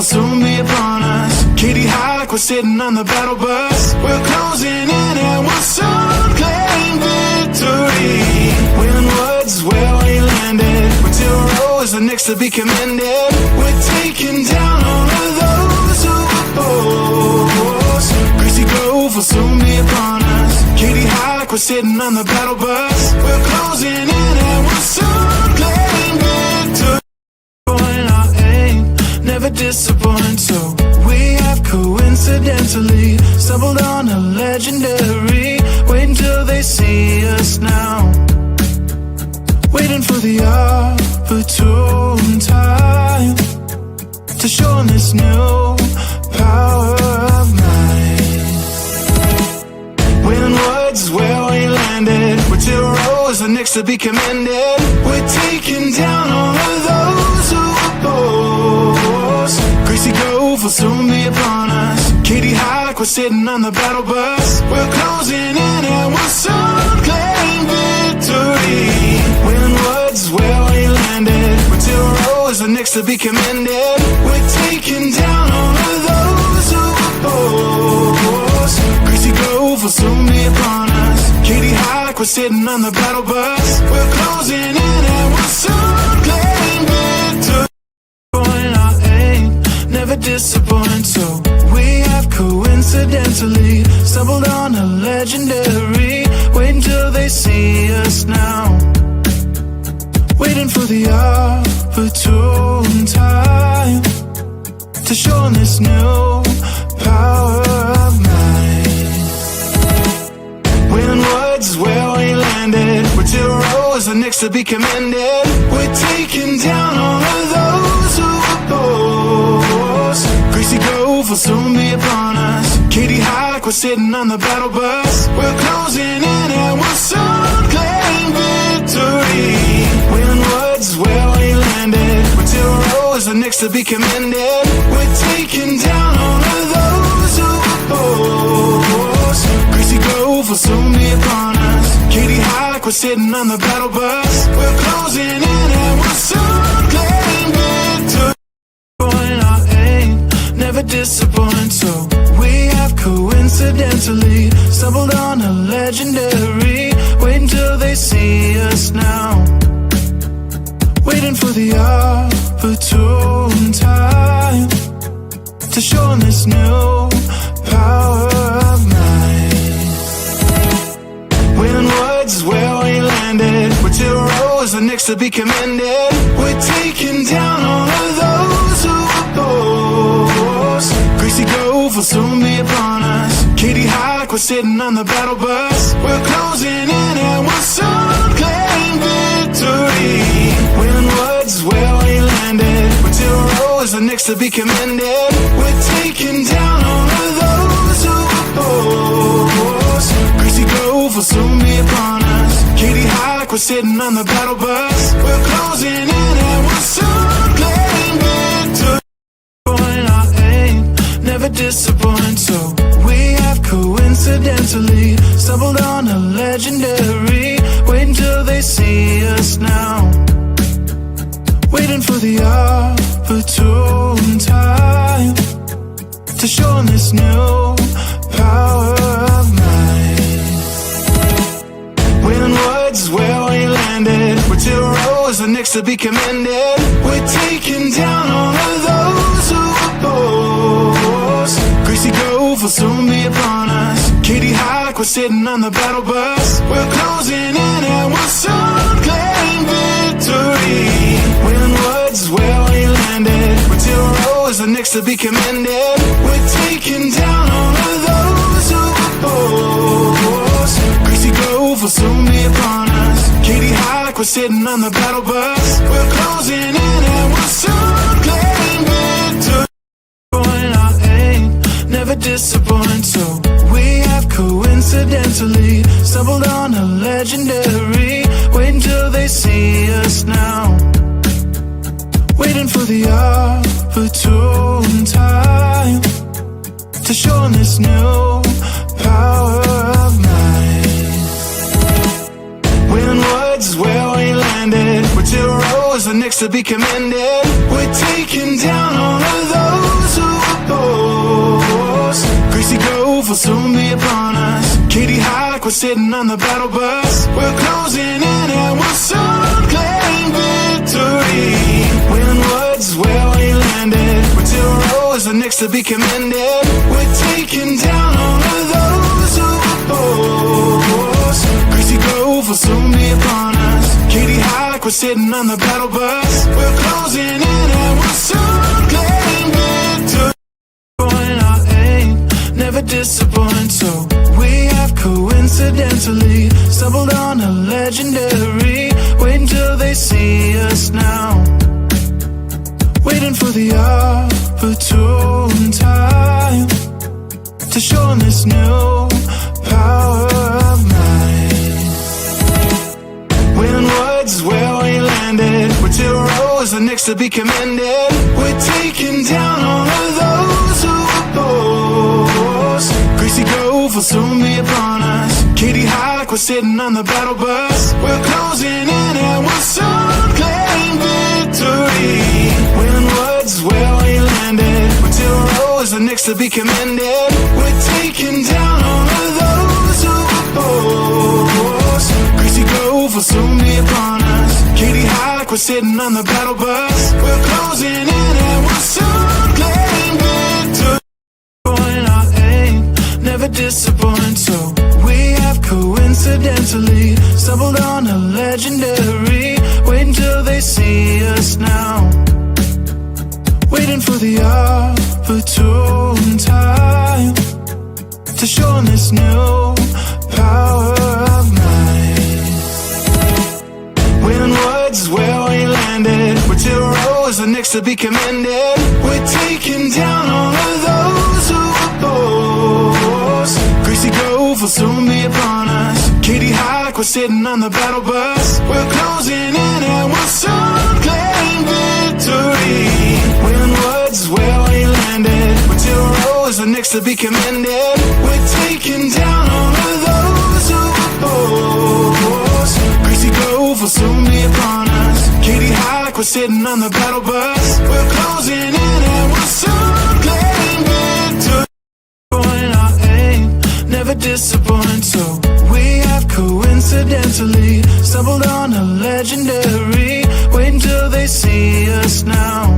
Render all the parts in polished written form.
will soon be upon us. Katie high like we're sitting on the battle bus. We're closing in and we'll soon claim victory. Wheeling Woods is where we landed. We're 2-0 is the next to be commended. We're taking down all of those who oppose. Gracie Grove will soon be upon us. Katie high like we're sitting on the battle bus. We're closing in and we'll soon claim victory. Our aim never disappoint, so we have coincidentally stumbled on a legendary. Wait until they see us now, waiting for the opportune time to show them this new power of mine. Wheeling Woods is where we landed. We're 2-0 is the next to be commended. We're taking down all of those who oppose. Gracie Grove will soon be upon us. Katie high like we're sitting on the battle bus. We're closing in and we'll soon claim victory. Wheeling Woods is where we landed. We're 2-0 is the next to be commended. We're taking down all of those who oppose. Gracie Grove will soon be upon us. Katie high like we're sitting on the battle bus. We're closing in and we'll soon claim victory. Our aim never disappoint, so we have coincidentally stumbled on a legendary. Wait until they see us now, waiting for the opportune time to show them this new power of mine. Wheeling Woods is where we landed. We're 2-0 is the next to be commended. We're taking down all of those who oppose. Gracie Grove will soon be upon us. Katie high like we're sitting on the battle bus. We're closing in and we'll soon claim victory. Wheeling Woods is where we landed. We're 2-0 is the next to be commended. We're taking down all of those who oppose. Gracie Grove will soon be upon us. Katie high like we're sitting on the battle bus. We're closing in and we'll soon claim victory. Our aim never disappoint, so we have coincidentally stumbled on a legendary. Wait until they see us now, waiting for the opportune time to show them this new power of mine. Wheeling Woods is where we landed. We're 2-0 is the next to be commended. We're taking down all of those who oppose. Gracie Grove will soon be upon us. Katie high like we're sitting on the battle bus. We're closing in and we'll soon claim victory. Wheeling Woods is where we landed. We're 2-0 is the next to be commended. We're taking down all of those who oppose. Gracie Grove will soon be upon us. Katie high like we're sitting on the battle bus. We're closing in and we'll soon claim victory. Our aim never disappoint, so we have coincidentally stumbled on a legendary. Wait until they see us now, waiting for the opportune time to show them this new power of mine. Wheeling Woods is where we landed. We're 2-0 is the next to be commended. We're taking down all of those who oppose. Gracie Grove will soon be upon us. Katie high like we're sitting on the battle bus. We're closing in and we'll soon claim victory. Wheeling Woods is where we landed. We're 2-0 is the next to be commended. We're taking down all of those who oppose. Gracie Grove will soon be upon us. Katie high like we're sitting on the battle bus. We're closing in and we'll soon claim victory. Our aim never disappoint, so we have coincidentally stumbled on a legendary. Wait until they see us now, waiting for the opportune time to show them this new power of mine. Wheeling Woods is where we landed. We're 2-0 is the are next to be commended. We're taking down all of those who oppose. Greasy grove will soon be upon us. Katie high like we're sitting on the battle bus. We're closing in and we'll soon claim victory. Wailing Woods is where we landed. We're 2 rows are next to be commended. We're taking down all of those who oppose. Greasy grove will soon be upon us. Katie high like we're sitting on the battle bus. We're closing in and we'll soon claim victory. Our aim never disappoint, so we have coincidentally stumbled on a legendary. Wait until they see us now, waiting for the opportune time to show them this new power of mine. Wailing Woods is where we landed. We're 2 rows are next to be commended. We're taking down all of those who oppose. Greasy grove will soon be upon us. Katie high like we're sitting on the battle bus. We're closing in and we'll soon claim victory. Wailing Woods is where we landed. We're 2 rows are next to be commended. We're taking down all of those who oppose. Greasy grove will soon be upon us. Katie high like we're sitting on the battle bus. We're closing in and we'll soon claim victory. Our aim never disappoint, so we have coincidentally stumbled on a legendary. Wait until they see us now, waiting for the opportune time to show them this new power of mine. Wailing Woods is where we landed. We're 2 rows are next to be commended. We're taking down all of those who oppose. Greasy grove will soon be upon us. Katie high like we're sitting on the battle bus. We're closing in and we'll soon claim victory. Wailing Woods is where we landed. We're 2 rows are next to be commended. We're taking down all of those who oppose. Greasy grove will soon be upon us. Katie high like we're sitting on the battle bus. We're closing in and we'll soon claim victory. Our aim never disappoint, so we have coincidentally stumbled on a legendary. Wait until they see us now,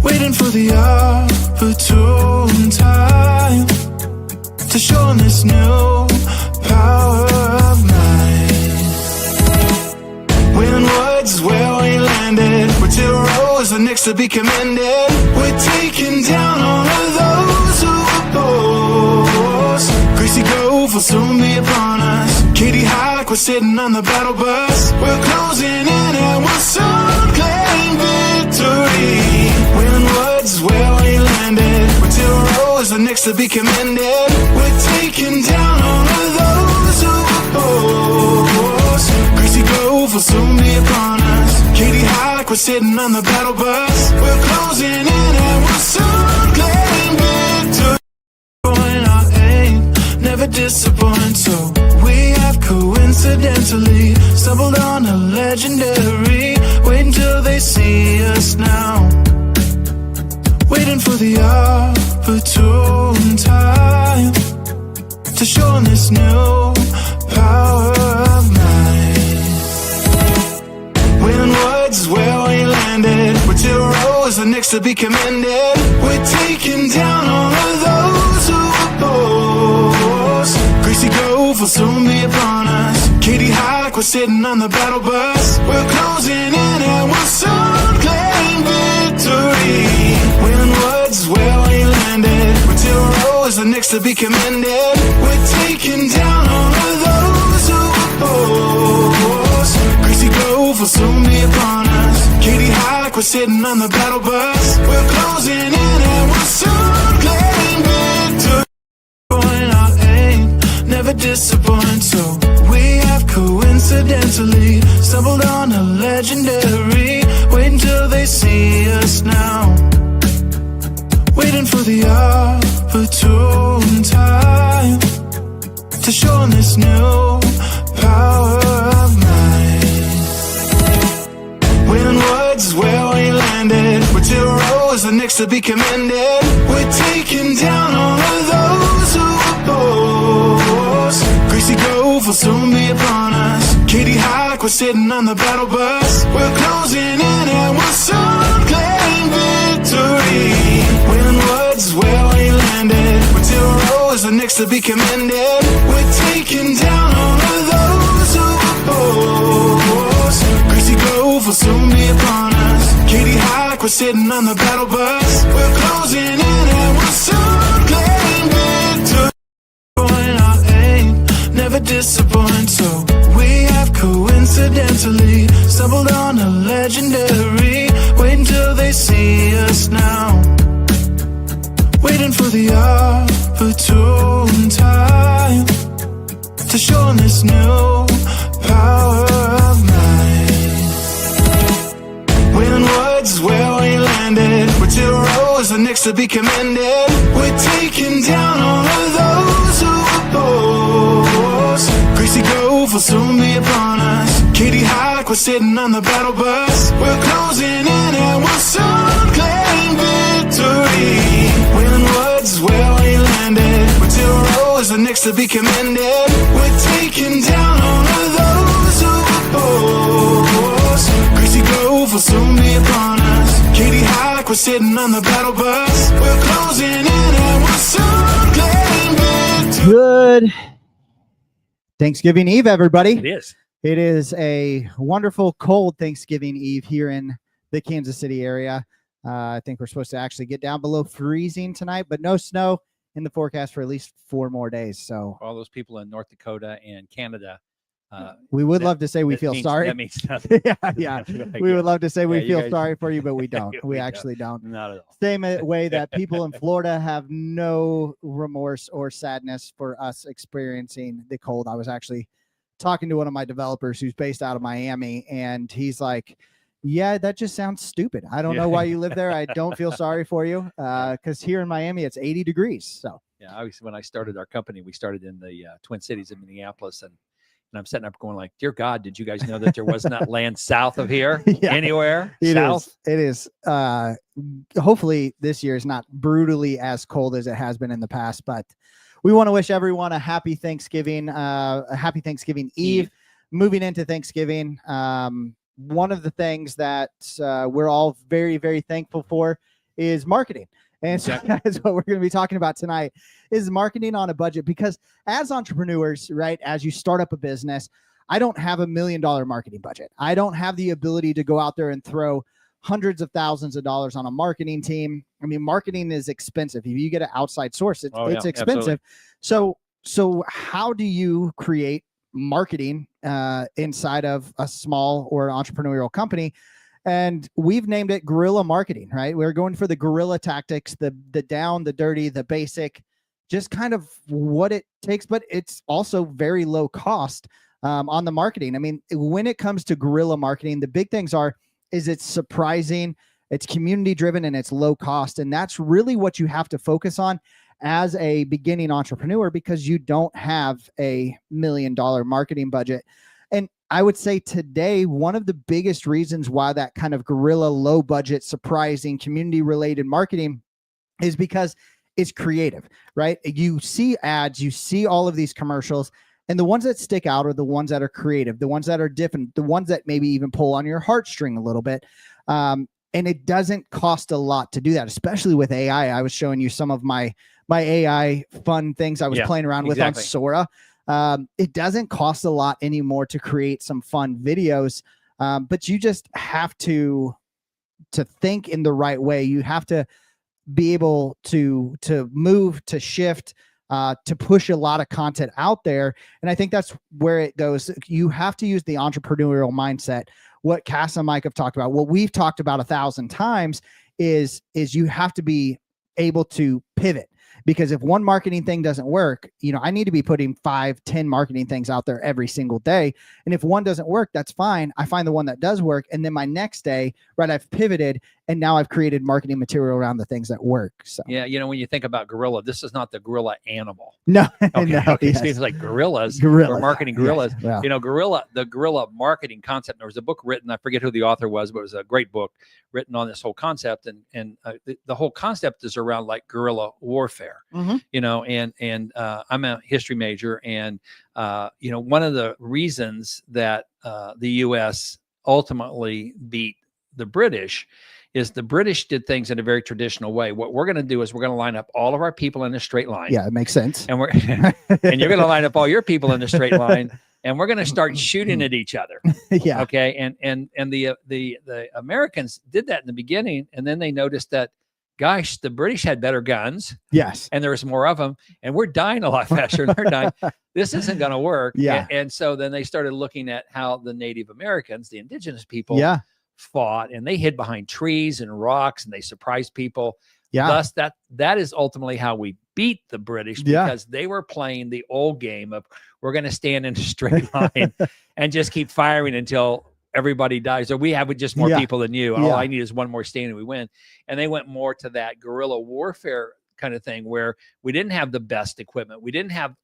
waiting for the opportune time to show them this new power of mine. Wailing Woods is where we landed. We're 2 rows are next to be commended. We're taking down all of those who oppose. Greasy grove will soon be upon us. Katie high like we're sitting on the battle bus. We're closing in and we'll soon claim victory. Wailing Woods is where we landed. We're 2 rows are next to be commended. We're taking down all of those who oppose. Greasy grove will soon be upon us. Katie high like we're sitting on the battle bus. We're closing in and we'll soon claim victory. Our aim never disappoint, so we have coincidentally stumbled on a legendary. Wait until they see us now, waiting for the opportune time to show them this new power of mine. Wailing Woods is where we landed. We're 2 rows are next to be commended. We're taking down all of those who oppose. Greasy grove will soon be upon us. Katie high like we're sitting on the battle bus. We're closing in and we'll soon claim victory. Wailing Woods is where we landed. We're 2 rows are next to be commended. We're taking down all of those who oppose. Greasy grove will soon be upon us. Katie high like we're sitting on the battle bus. We're closing in and we'll soon claim victory. Our aim never disappoint, so we have coincidentally stumbled on a legendary. Wait until they see us now, waiting for the opportune time to show them this new power of mine. the next to be commended. We're taking down all of those who oppose. Greasy Grove will soon be upon us. Katie high like we're sitting on the battle bus. We're closing in and we'll soon claim victory. Wailing Woods is where we landed. Till Row is the next to be commended. We're taking down all of those who oppose. Greasy Grove will soon be upon us. Katie high like we're sitting on the battle bus. We're closing in and we'll soon claim victory. Our aim never disappoint, so we have coincidentally stumbled on a legendary. Wait until they see us now. Waiting for the opportune time to show them this new power of mine. Wailing Woods is where we landed. Till Row is the next to be commended. We're taking down all of those who oppose. Greasy Grove will soon be upon us. Katie high like we're sitting on the battle bus. We're closing in and we'll soon claim victory. Wailing Woods is where we landed. Till Row is the next to be commended. We're taking down all of those who oppose. Greasy Grove will soon be upon us. Katie high like we're sitting on the battle bus. We're closing in and we'll soon claim victory. Good Thanksgiving Eve, everybody. It is. It is a wonderful cold Thanksgiving Eve here in the Kansas City area. I think we're supposed to actually get down below freezing tonight, but no snow in the forecast for at least 4 more days. So All those people in North Dakota and Canada. we would love to say we feel sorry. That means nothing. yeah. We would love to say we you feel guys- sorry for you, but we don't. We We don't. actually don't. Not at all. Same way that people in Florida have no remorse or sadness for us experiencing the cold. I was actually talking to one of my developers who's based out of Miami, and he's like, yeah, that just sounds stupid. I don't know why you live there. I don't feel sorry for you because here in Miami, it's 80 degrees. So Yeah, when I started our company, we started in the Twin Cities in Minneapolis, and I'm sitting up going like, dear God, did you guys know that there was not land south of here Yeah, anywhere? it south? is. Hopefully this year is not brutally as cold as it has been in the past, but we want to wish everyone a happy Thanksgiving, Eve. Moving into Thanksgiving. One of the things that we're all very, very thankful for is marketing. And so that's what we're going to be talking about tonight is marketing on a budget, because as entrepreneurs, right, as you start up a business, I don't have $1 million marketing budget. I don't have the ability to go out there and throw hundreds of thousands of dollars on a marketing team. I mean, marketing is expensive. If you get an outside source, it's expensive. Absolutely. So how do you create marketing inside of a small or entrepreneurial company? And we've named it guerrilla marketing, right? We're going for the guerrilla tactics, the down, the dirty, the basic, just kind of what it takes, but it's also very low cost on the marketing. I mean, when it comes to guerrilla marketing, the big things is it's surprising, it's community driven, and it's low cost. And that's really what you have to focus on as a beginning entrepreneur, because you don't have a $1 million marketing budget. And I would say today, one of the biggest reasons why that kind of guerrilla, low budget, surprising, community related marketing is because it's creative, right? You see ads, you see all of these commercials, and the ones that stick out are the ones that are creative, the ones that are different, the ones that maybe even pull on your heartstring a little bit. And it doesn't cost a lot to do that, especially with AI. I was showing you some of my AI fun things I was playing around with on Sora. It doesn't cost a lot anymore to create some fun videos, but you just have to think in the right way. You have to be able to move, to shift, to push a lot of content out there. And I think that's where it goes. You have to use the entrepreneurial mindset. What Cass and Mike have talked about, what we've talked about 1,000 times is you have to be able to pivot. Because if one marketing thing doesn't work, I need to be putting 5-10 marketing things out there every single day. And if one doesn't work, that's fine. I find the one that does work. And then my next day, right, I've pivoted And now I've created marketing material around the things that work. So Yeah, when you think about gorilla, this is not the gorilla animal. no, Okay, no, okay. yes. So it's like gorillas. Gorilla, We're marketing yes, gorillas. well. The gorilla marketing concept. There was a book written. I forget who the author was, but it was a great book written on this whole concept. And the whole concept is around like guerrilla warfare. And I'm a history major, and one of the reasons that the U.S. ultimately beat the British is the British did things in a very traditional way. What we're going to do is we're going to line up all of our people in a straight line. Yeah, it makes sense. And and you're going to line up all your people in a straight line, and we're going to start shooting at each other. Yeah. Okay. And the Americans did that in the beginning, and then they noticed that, gosh, the British had better guns. Yes. And there was more of them, and we're dying a lot faster than they're dying. This isn't going to work. Yeah. And so then they started looking at how the Native Americans, the indigenous people, Yeah. fought, and they hid behind trees and rocks, and they surprised people. Yeah. Thus, that is ultimately how we beat the British, because they were playing the old game of, we're going to stand in a straight line and just keep firing until everybody dies, or we have just more people than you. All I need is one more stand and we win. And they went more to that guerrilla warfare kind of thing, where we didn't have the best equipment. We didn't have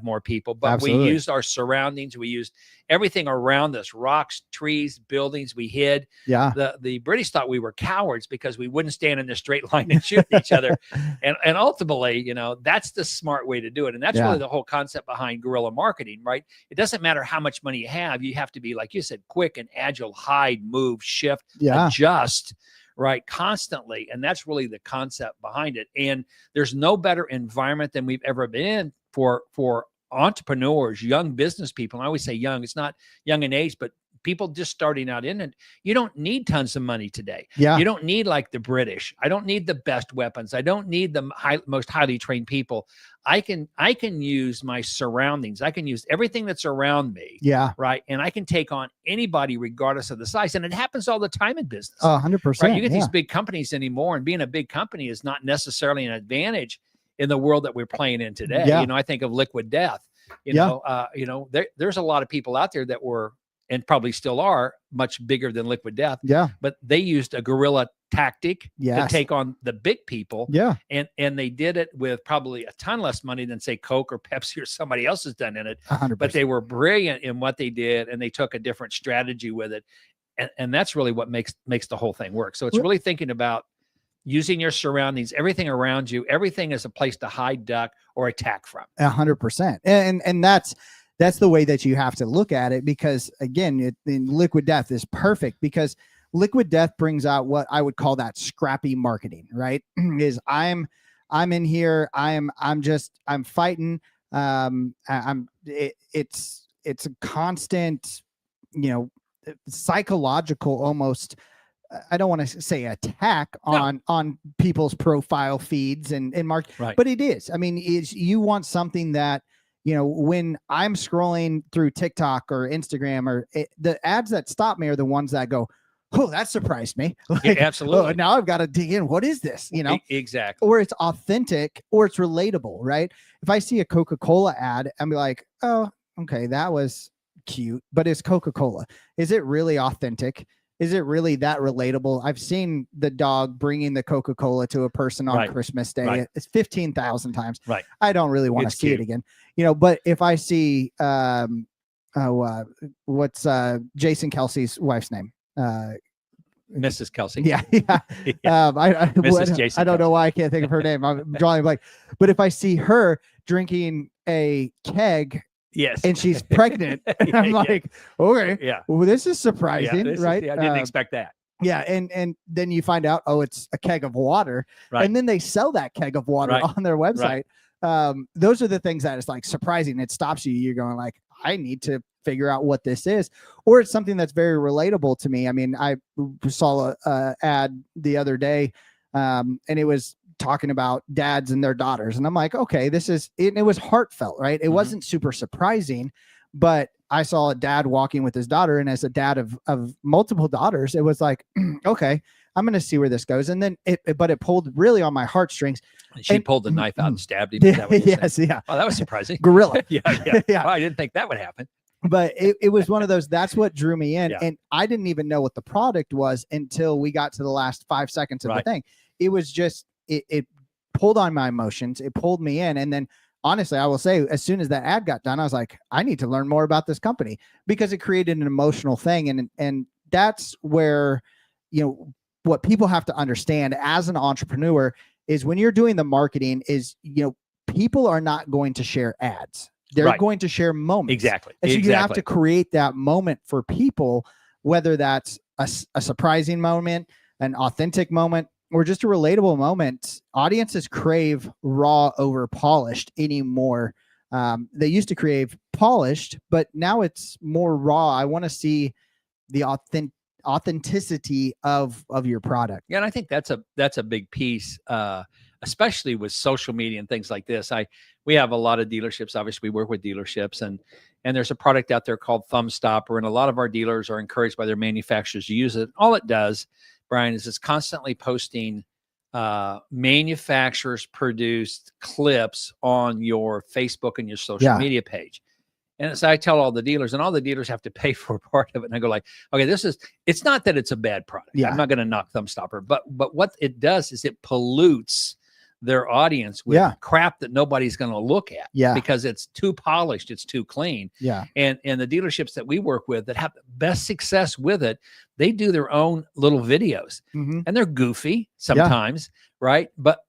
more people, but Absolutely. we used our surroundings. We used everything around us, rocks, trees, buildings. We hid. Yeah. The British thought we were cowards because we wouldn't stand in a straight line and shoot each other. And ultimately, that's the smart way to do it. And that's really the whole concept behind guerrilla marketing, right? It doesn't matter how much money you have. You have to be, like you said, quick and agile, hide, move, shift, adjust, right, constantly. And that's really the concept behind it. And there's no better environment than we've ever been in for entrepreneurs, young business people. And I always say young, it's not young in age, but people just starting out in it. You don't need tons of money today. Yeah. You don't need like the British. I don't need the best weapons. I don't need the most highly trained people. I can use my surroundings. I can use everything that's around me. Yeah. Right. And I can take on anybody regardless of the size. And it happens all the time in business. 100%. Right. You get these big companies anymore, and being a big company is not necessarily an advantage in the world that we're playing in today. Yeah. I think of Liquid Death. There's a lot of people out there that were, and probably still are, much bigger than Liquid Death. Yeah. But they used a guerrilla tactic to Yes. take on the big people. Yeah. And they did it with probably a ton less money than, say, Coke or Pepsi or somebody else has done in it. 100%. But they were brilliant in what they did, and they took a different strategy with it. And that's really what makes the whole thing work. So it's really thinking about using your surroundings, everything around you. Everything is a place to hide, duck, or attack from. 100%. And that's the way that you have to look at it, because again, in Liquid Death is perfect, because Liquid Death brings out what I would call that scrappy marketing, right? Is I'm in here, I'm fighting. It's a constant, psychological, almost, I don't want to say attack on people's profile feeds and market, Right. but it is. I mean, you want something that, when I'm scrolling through TikTok or Instagram, or the ads that stop me are the ones that go, oh, that surprised me. Yeah, absolutely. Oh, now I've got to dig in. What is this? Exactly. Or it's authentic, or it's relatable, right? If I see a Coca-Cola ad, I'm like, oh, okay, that was cute, but it's Coca-Cola. Is it really authentic? Is it really that relatable? I've seen the dog bringing the Coca-Cola to a person on Christmas Day. Right. It's 15,000 times. Right. I don't really want to see it again. But if I see, what's Jason Kelsey's wife's name? Mrs. Kelsey. Yeah. Mrs. Jason I don't know why I can't think of her name. I'm drawing a blank. But if I see her drinking a keg, yes, and she's pregnant, I'm like, okay, yeah, well, this is surprising, right? I didn't expect that. Yeah, and then you find out, oh, it's a keg of water, Right. and then they sell that keg of water on their website. Those are the things that is like surprising. It stops you. You're going like, I need to figure out what this is, or it's something that's very relatable to me. I mean, I saw a ad the other day, and it was talking about dads and their daughters, and I'm like, okay, this is it. It was heartfelt, right? It wasn't super surprising, but I saw a dad walking with his daughter, and as a dad of multiple daughters, it was like, okay, I'm going to see where this goes. And then it pulled really on my heartstrings. She pulled the knife out and stabbed him. Is that what you're saying? Yeah. Oh, that was surprising. Gorilla. yeah. Yeah. Well, I didn't think that would happen. But it was one of those, that's what drew me in. Yeah. And I didn't even know what the product was until we got to the last 5 seconds of the thing. It was just, it pulled on my emotions. It pulled me in. And then honestly, I will say, as soon as that ad got done, I was like, I need to learn more about this company, because it created an emotional thing. And that's where, what people have to understand as an entrepreneur is when you're doing the marketing is, people are not going to share ads. They're going to share moments. Exactly. And so you have to create that moment for people, whether that's a surprising moment, an authentic moment, or just a relatable moment. Audiences crave raw over polished anymore. They used to crave polished, but now it's more raw. I want to see the authenticity of your product. Yeah, and I think that's a big piece, especially with social media and things like this. We have a lot of dealerships. Obviously, we work with dealerships, and there's a product out there called Thumb Stopper, and a lot of our dealers are encouraged by their manufacturers to use it. All it does, Brian, is it's constantly posting manufacturers produced clips on your Facebook and your social media page. And so I tell all the dealers, and all the dealers have to pay for a part of it. And I go like, okay, it's not that it's a bad product. I'm not going to knock Thumb Stopper, but what it does is it pollutes their audience with crap that nobody's going to look at because it's too polished. It's too clean. And the dealerships that we work with that have the best success with it, they do their own little videos and they're goofy sometimes. Right. But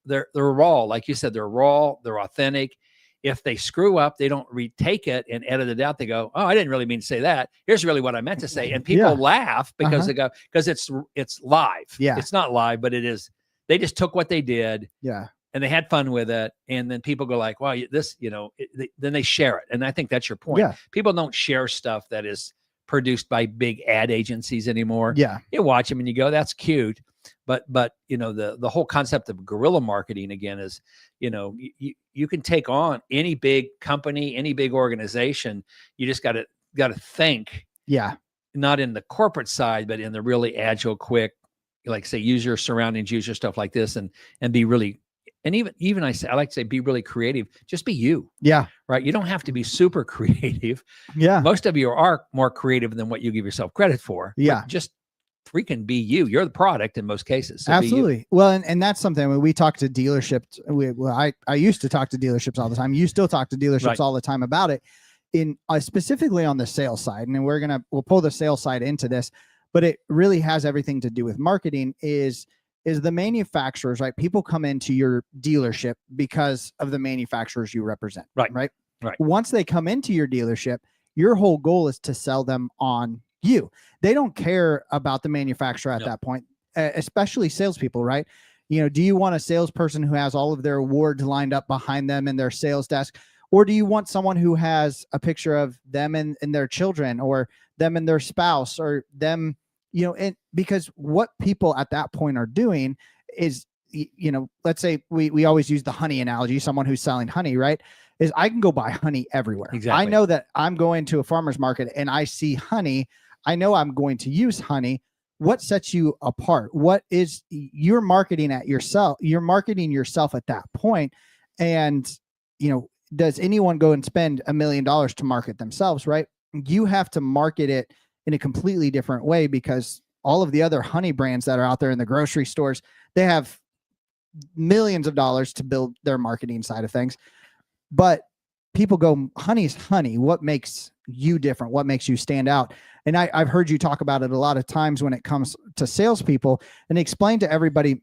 they're raw. Like you said, they're raw, they're authentic. If they screw up, they don't retake it and edit it out. They go, oh, I didn't really mean to say that. Here's really what I meant to say. And people laugh because they go, because it's live. It's not live, but it is. They just took what they did. And they had fun with it. And then people go like, wow, this, then they share it. And I think that's your point. People don't share stuff that is produced by big ad agencies anymore. You watch them and you go, that's cute. But the whole concept of guerrilla marketing again is, you can take on any big company, any big organization. You just got to think, not in the corporate side, but in the really agile, quick, like say, use your surroundings, use your stuff like this, and be really, and even I like to say, be really creative. Just be you. Right. You don't have to be super creative. Most of you are more creative than what you give yourself credit for. Just freaking be you. You're the product in most cases. So absolutely. Well, and that's something when we talk to dealerships, I used to talk to dealerships all the time. You still talk to dealerships all the time about it, in specifically on the sales side. And we'll pull the sales side into this, but it really has everything to do with marketing is the manufacturers, right? People come into your dealership because of the manufacturers you represent. Right. Once they come into your dealership, your whole goal is to sell them on you. They don't care about the manufacturer at that point, especially salespeople, right? Do you want a salesperson who has all of their awards lined up behind them in their sales desk? Or do you want someone who has a picture of them and their children, or them and their spouse, or them, and because what people at that point are doing is, let's say we always use the honey analogy, someone who's selling honey, right? Is I can go buy honey everywhere. I know that I'm going to a farmer's market and I see honey. I know I'm going to use honey. What sets you apart? What is you're marketing at yourself? You're marketing yourself at that point. And, does anyone go and spend $1 million to market themselves, right? You have to market it in a completely different way, because all of the other honey brands that are out there in the grocery stores, they have millions of dollars to build their marketing side of things. But people go, honey's honey. What makes you different? What makes you stand out? And I've heard you talk about it a lot of times when it comes to salespeople, and explain to everybody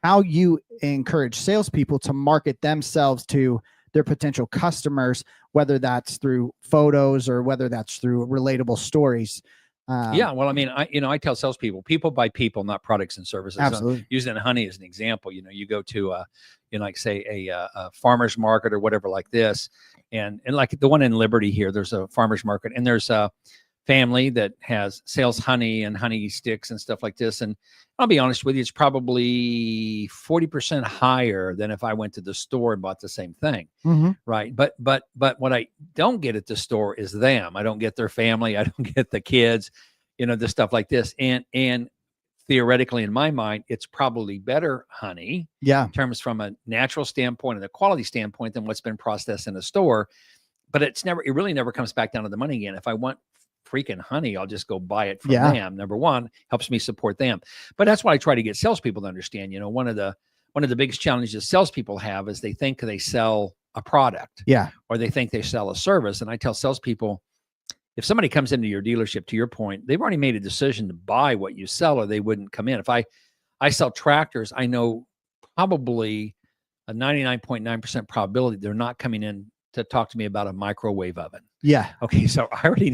how you encourage salespeople to market themselves to their potential customers, whether that's through photos or whether that's through relatable stories. Well, I mean, I tell salespeople, people buy people, not products and services. Absolutely. So using honey as an example, you go to like say a farmer's market or whatever like this, and like the one in Liberty here, there's a farmer's market, and there's a family that sells honey and honey sticks and stuff like this. And I'll be honest with you, it's probably 40% higher than if I went to the store and bought the same thing. Right. But what I don't get at the store is them. I don't get their family. I don't get the kids, the stuff like this. And theoretically, in my mind, it's probably better honey in terms from a natural standpoint and a quality standpoint than what's been processed in a store. but it really never comes back down to the money again. If I want freaking honey, I'll just go buy it from Yeah. them. Number one, helps me support them. But that's what I try to get salespeople to understand. You know, one of the biggest challenges salespeople have is they think they sell a product, Yeah. or they think they sell a service. And I tell salespeople, if somebody comes into your dealership, to your point, they've already made a decision to buy what you sell, or they wouldn't come in. If I sell tractors, I know probably a 99.9% probability they're not coming in to talk to me about a microwave oven. Yeah. Okay, so I already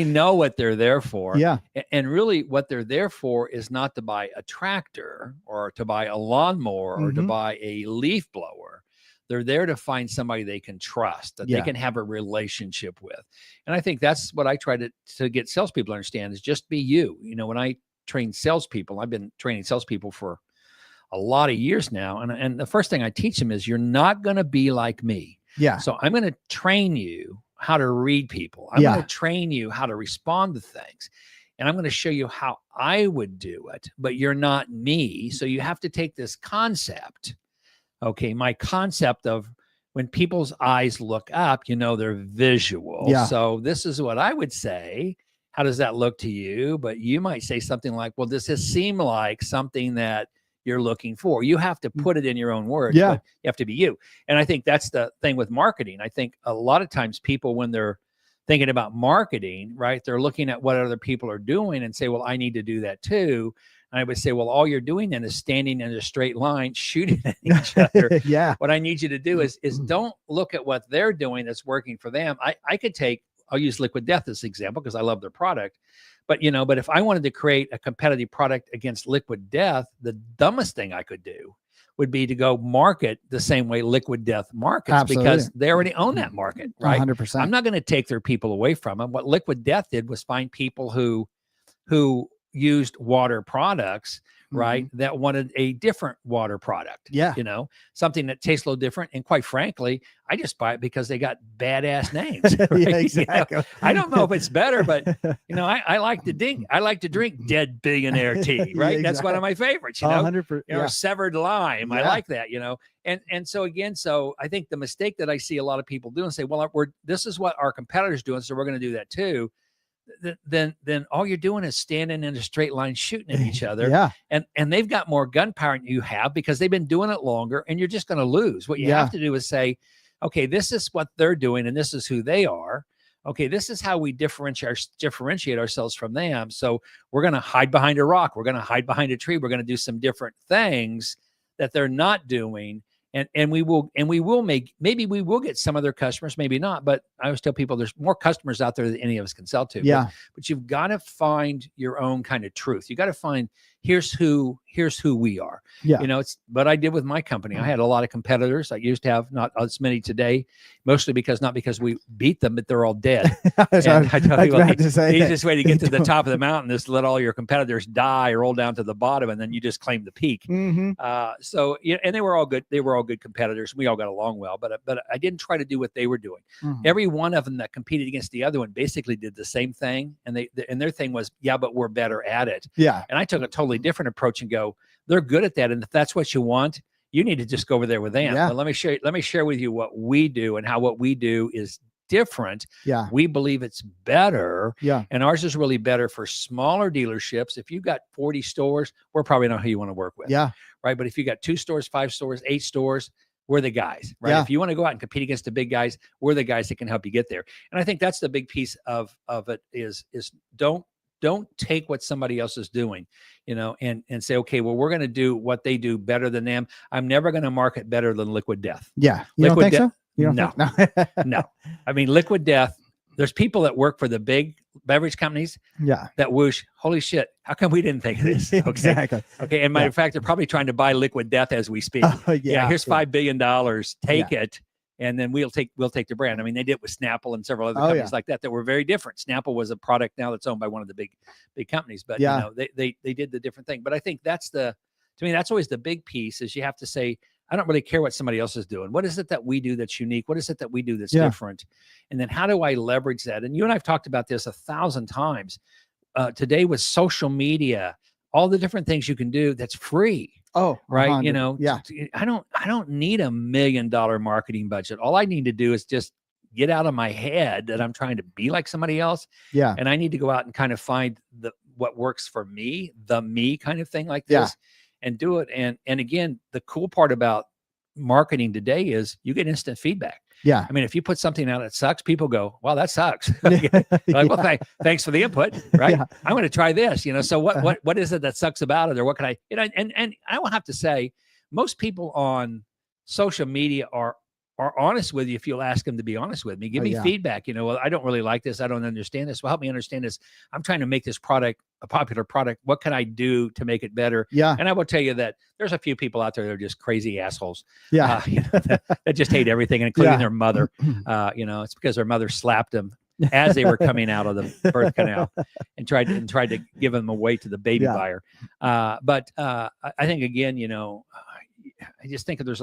know what they're there for. Yeah. And really what they're there for is not to buy a tractor or to buy a lawnmower or to buy a leaf blower. They're there to find somebody they can trust, that they can have a relationship with. And I think that's what I try to get salespeople to understand, is just be you. You know, when I train salespeople, I've been training salespeople for a lot of years now. And the first thing I teach them is, you're not going to be like me. Yeah. So I'm going to train you how to read people. I'm going to train you how to respond to things. And I'm going to show you how I would do it, but you're not me. So you have to take this concept. Okay. My concept of when people's eyes look up, you know, they're visual. Yeah. So this is what I would say. How does that look to you? But you might say something like, well, does this seem like something that you're looking for? You have to put it in your own words. Yeah. But you have to be you. And I think that's the thing with marketing. I think a lot of times people, when they're thinking about marketing, right, they're looking at what other people are doing and say, well, I need to do that too. And I would say, well, all you're doing then is standing in a straight line, shooting at each other. Yeah. What I need you to do is don't look at what they're doing that's working for them. I could I'll use Liquid Death as an example because I love their product. But, you know, but if I wanted to create a competitive product against Liquid Death, the dumbest thing I could do would be to go market the same way Liquid Death markets. Absolutely. Because they already own that market, right? 100%. I'm not going to take their people away from them. What Liquid Death did was find people who used water products, right, that wanted a different water product. Yeah. You know, something that tastes a little different. And quite frankly, I just buy it because they got badass names. Right? Yeah, exactly. You know, I don't know if it's better, but you know, I like to drink Dead Billionaire tea, right? Yeah, exactly. That's one of my favorites, you know, 100%, or Severed Lime. Yeah. I like that, you know. And so again, so I think the mistake that I see a lot of people do and say, well, this is what our competitors doing, so we're going to do that too. Then all you're doing is standing in a straight line shooting at each other. Yeah. And they've got more gunpowder than you have because they've been doing it longer, and you're just going to lose. What you have to do is say, okay, this is what they're doing and this is who they are. Okay, this is how we differentiate ourselves from them. So we're going to hide behind a rock. We're going to hide behind a tree. We're going to do some different things that they're not doing. And we will maybe we will get some of their customers, maybe not, but I always tell people there's more customers out there than any of us can sell to. Yeah. But you've got to find your own kind of truth. You got to find, here's who we are. Yeah. You know, it's what I did with my company. I had a lot of competitors. I used to have, not as many today, mostly not because we beat them, but they're all dead. I tell people, the easiest way to get to the top of the mountain is to let all your competitors die or roll down to the bottom, and then you just claim the peak. So, yeah, and they were all good. They were all good competitors. We all got along well, but I didn't try to do what they were doing. Every one of them that competed against the other one basically did the same thing. And their thing was, yeah, but we're better at it. Yeah. And I took a totally different approach and go, they're good at that. And if that's what you want, you need to just go over there with them. Yeah. But let me share with you what we do and how what we do is different. Yeah. We believe it's better. Yeah. And ours is really better for smaller dealerships. If you've got 40 stores, we're probably not who you want to work with. Yeah. Right. But if you got 2 stores, 5 stores, 8 stores, we're the guys, right? Yeah. If you want to go out and compete against the big guys, we're the guys that can help you get there. And I think that's the big piece of it is don't take what somebody else is doing, you know, and say, okay, well, we're going to do what they do better than them. I'm never going to market better than Liquid Death. Yeah. You don't think so? You don't think? No. No. I mean, Liquid Death, there's people that work for the big beverage companies that whoosh, holy shit, how come we didn't think of this? Okay. Exactly. Okay. And matter of fact, they're probably trying to buy Liquid Death as we speak. Here's $5 billion. Take it. And then we'll take the brand. I mean, they did it with Snapple and several other companies like that were very different. Snapple was a product now that's owned by one of the big companies, but you know, they did the different thing. But I think to me, that's always the big piece is you have to say, I don't really care what somebody else is doing. What is it that we do that's unique? What is it that we do that's different? And then how do I leverage that? And you and I've talked about this 1,000 times today with social media, all the different things you can do that's free. Oh, right. 100. You know, I don't need $1 million marketing budget. All I need to do is just get out of my head that I'm trying to be like somebody else. Yeah. And I need to go out and kind of find what works for me, the me kind of thing like Yeah. this, and do it. And again, the cool part about marketing today is you get instant feedback. Yeah. I mean, if you put something out that sucks, people go, "Well, that sucks." Yeah. Like, well, thanks for the input, right? Yeah. I'm going to try this, So what is it that sucks about it, or what can I, And I will have to say, most people on social media are honest with you if you'll ask them to be honest with me. Give me feedback. Well, I don't really like this. I don't understand this. Well, help me understand this. I'm trying to make this product a popular product. What can I do to make it better? Yeah. And I will tell you that there's a few people out there that are just crazy assholes. Yeah. That just hate everything, including their mother. It's because their mother slapped them as they were coming out of the birth canal and tried to give them away to the baby buyer. But I think, again, I just think there's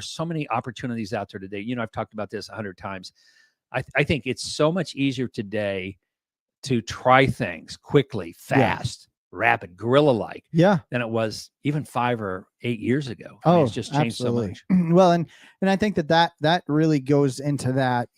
so many opportunities out there today. I've talked about this 100 times. I think it's so much easier today to try things quickly, fast, rapid, guerrilla-like than it was even 5 or 8 years ago. I mean, it's just changed so much. Well, and I think that really goes into that,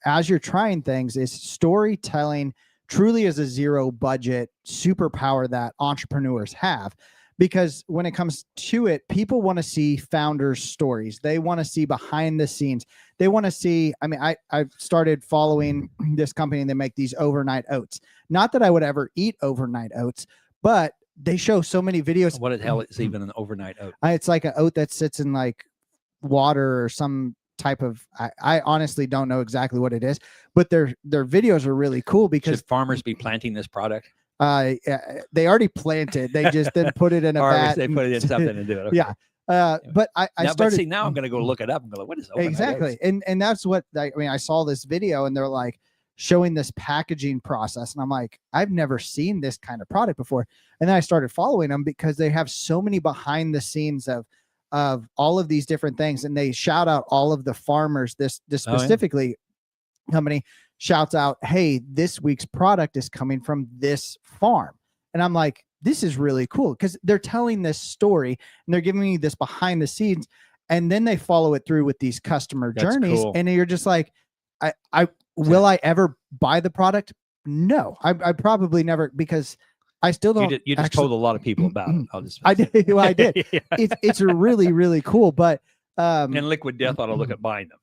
as you're trying things, is storytelling truly is a zero budget superpower that entrepreneurs have. Because when it comes to it, people want to see founders' stories. They want to see behind the scenes. They want to see, I've started following this company and they make these overnight oats. Not that I would ever eat overnight oats, but they show so many videos. What the hell is even an overnight oat? It's like an oat that sits in like water or some type of, I honestly don't know exactly what it is, but their videos are really cool because should farmers be planting this product? They already planted. They just didn't put it in a vat. They put it in something and do it. Okay. Yeah. But I started. Now I'm going to go look it up and go, what is overnight exactly? oats? And that's what I saw this video and they're like showing this packaging process, and I'm like, I've never seen this kind of product before. And then I started following them because they have so many behind the scenes of all of these different things, and they shout out all of the farmers. This specifically company shouts out, hey, this week's product is coming from this farm. And I'm like, this is really cool because they're telling this story and they're giving me this behind the scenes. And then they follow it through with these customer journeys. Cool. And you're just like, will I ever buy the product? No, I probably never, because I still don't. You just told a lot of people about it. I did. Well, I did. Yeah. It's really, really cool. But and Liquid Death ought to look at buying them.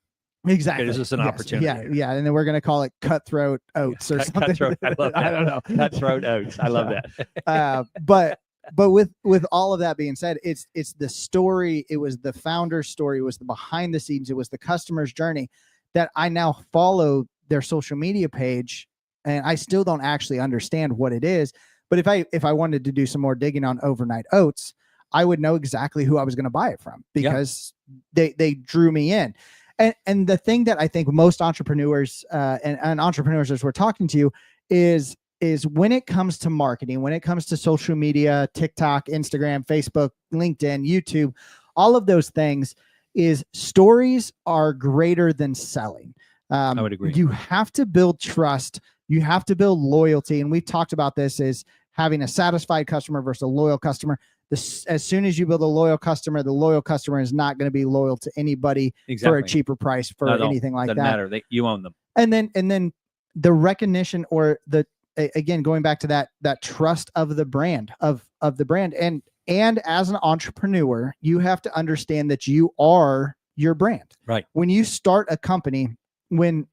Exactly. This is an opportunity. Yeah. And then we're going to call it Cutthroat Oats or something. Cutthroat. I love that. I don't know. Cutthroat Oats. I love that. But with all of that being said, it's the story. It was the founder's story. It was the behind the scenes. It was the customer's journey that I now follow their social media page. And I still don't actually understand what it is. But if I wanted to do some more digging on overnight oats, I would know exactly who I was going to buy it from because they drew me in. And the thing that I think most entrepreneurs and entrepreneurs as we're talking to you is when it comes to marketing, when it comes to social media, TikTok, Instagram, Facebook, LinkedIn, YouTube, all of those things, is stories are greater than selling. I would agree. You have to build trust. You have to build loyalty. And we've talked about this as having a satisfied customer versus a loyal customer. As soon as you build a loyal customer, the loyal customer is not going to be loyal to anybody for a cheaper price for anything like that. Doesn't matter. You own them. And then the recognition, or again, going back to that trust of the brand of the brand. And as an entrepreneur, you have to understand that you are your brand. Right. When you start a company, when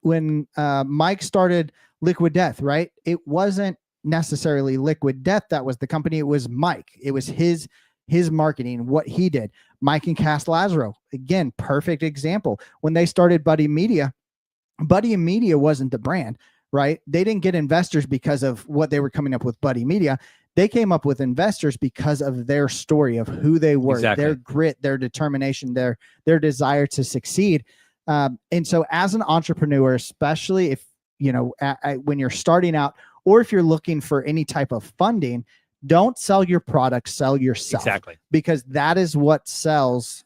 Mike started Liquid Death, right? It wasn't necessarily Liquid Death that was the company. It was Mike. It was his marketing, what he did. Mike and Cass Lazaro, again, perfect example. When they started Buddy Media wasn't the brand, right? They didn't get investors because of what they were coming up with Buddy Media. They came up with investors because of their story of who they were, their grit, their determination, their desire to succeed. And so as an entrepreneur, especially if, when you're starting out, or if you're looking for any type of funding, don't sell your product, sell yourself. Exactly. Because that is what sells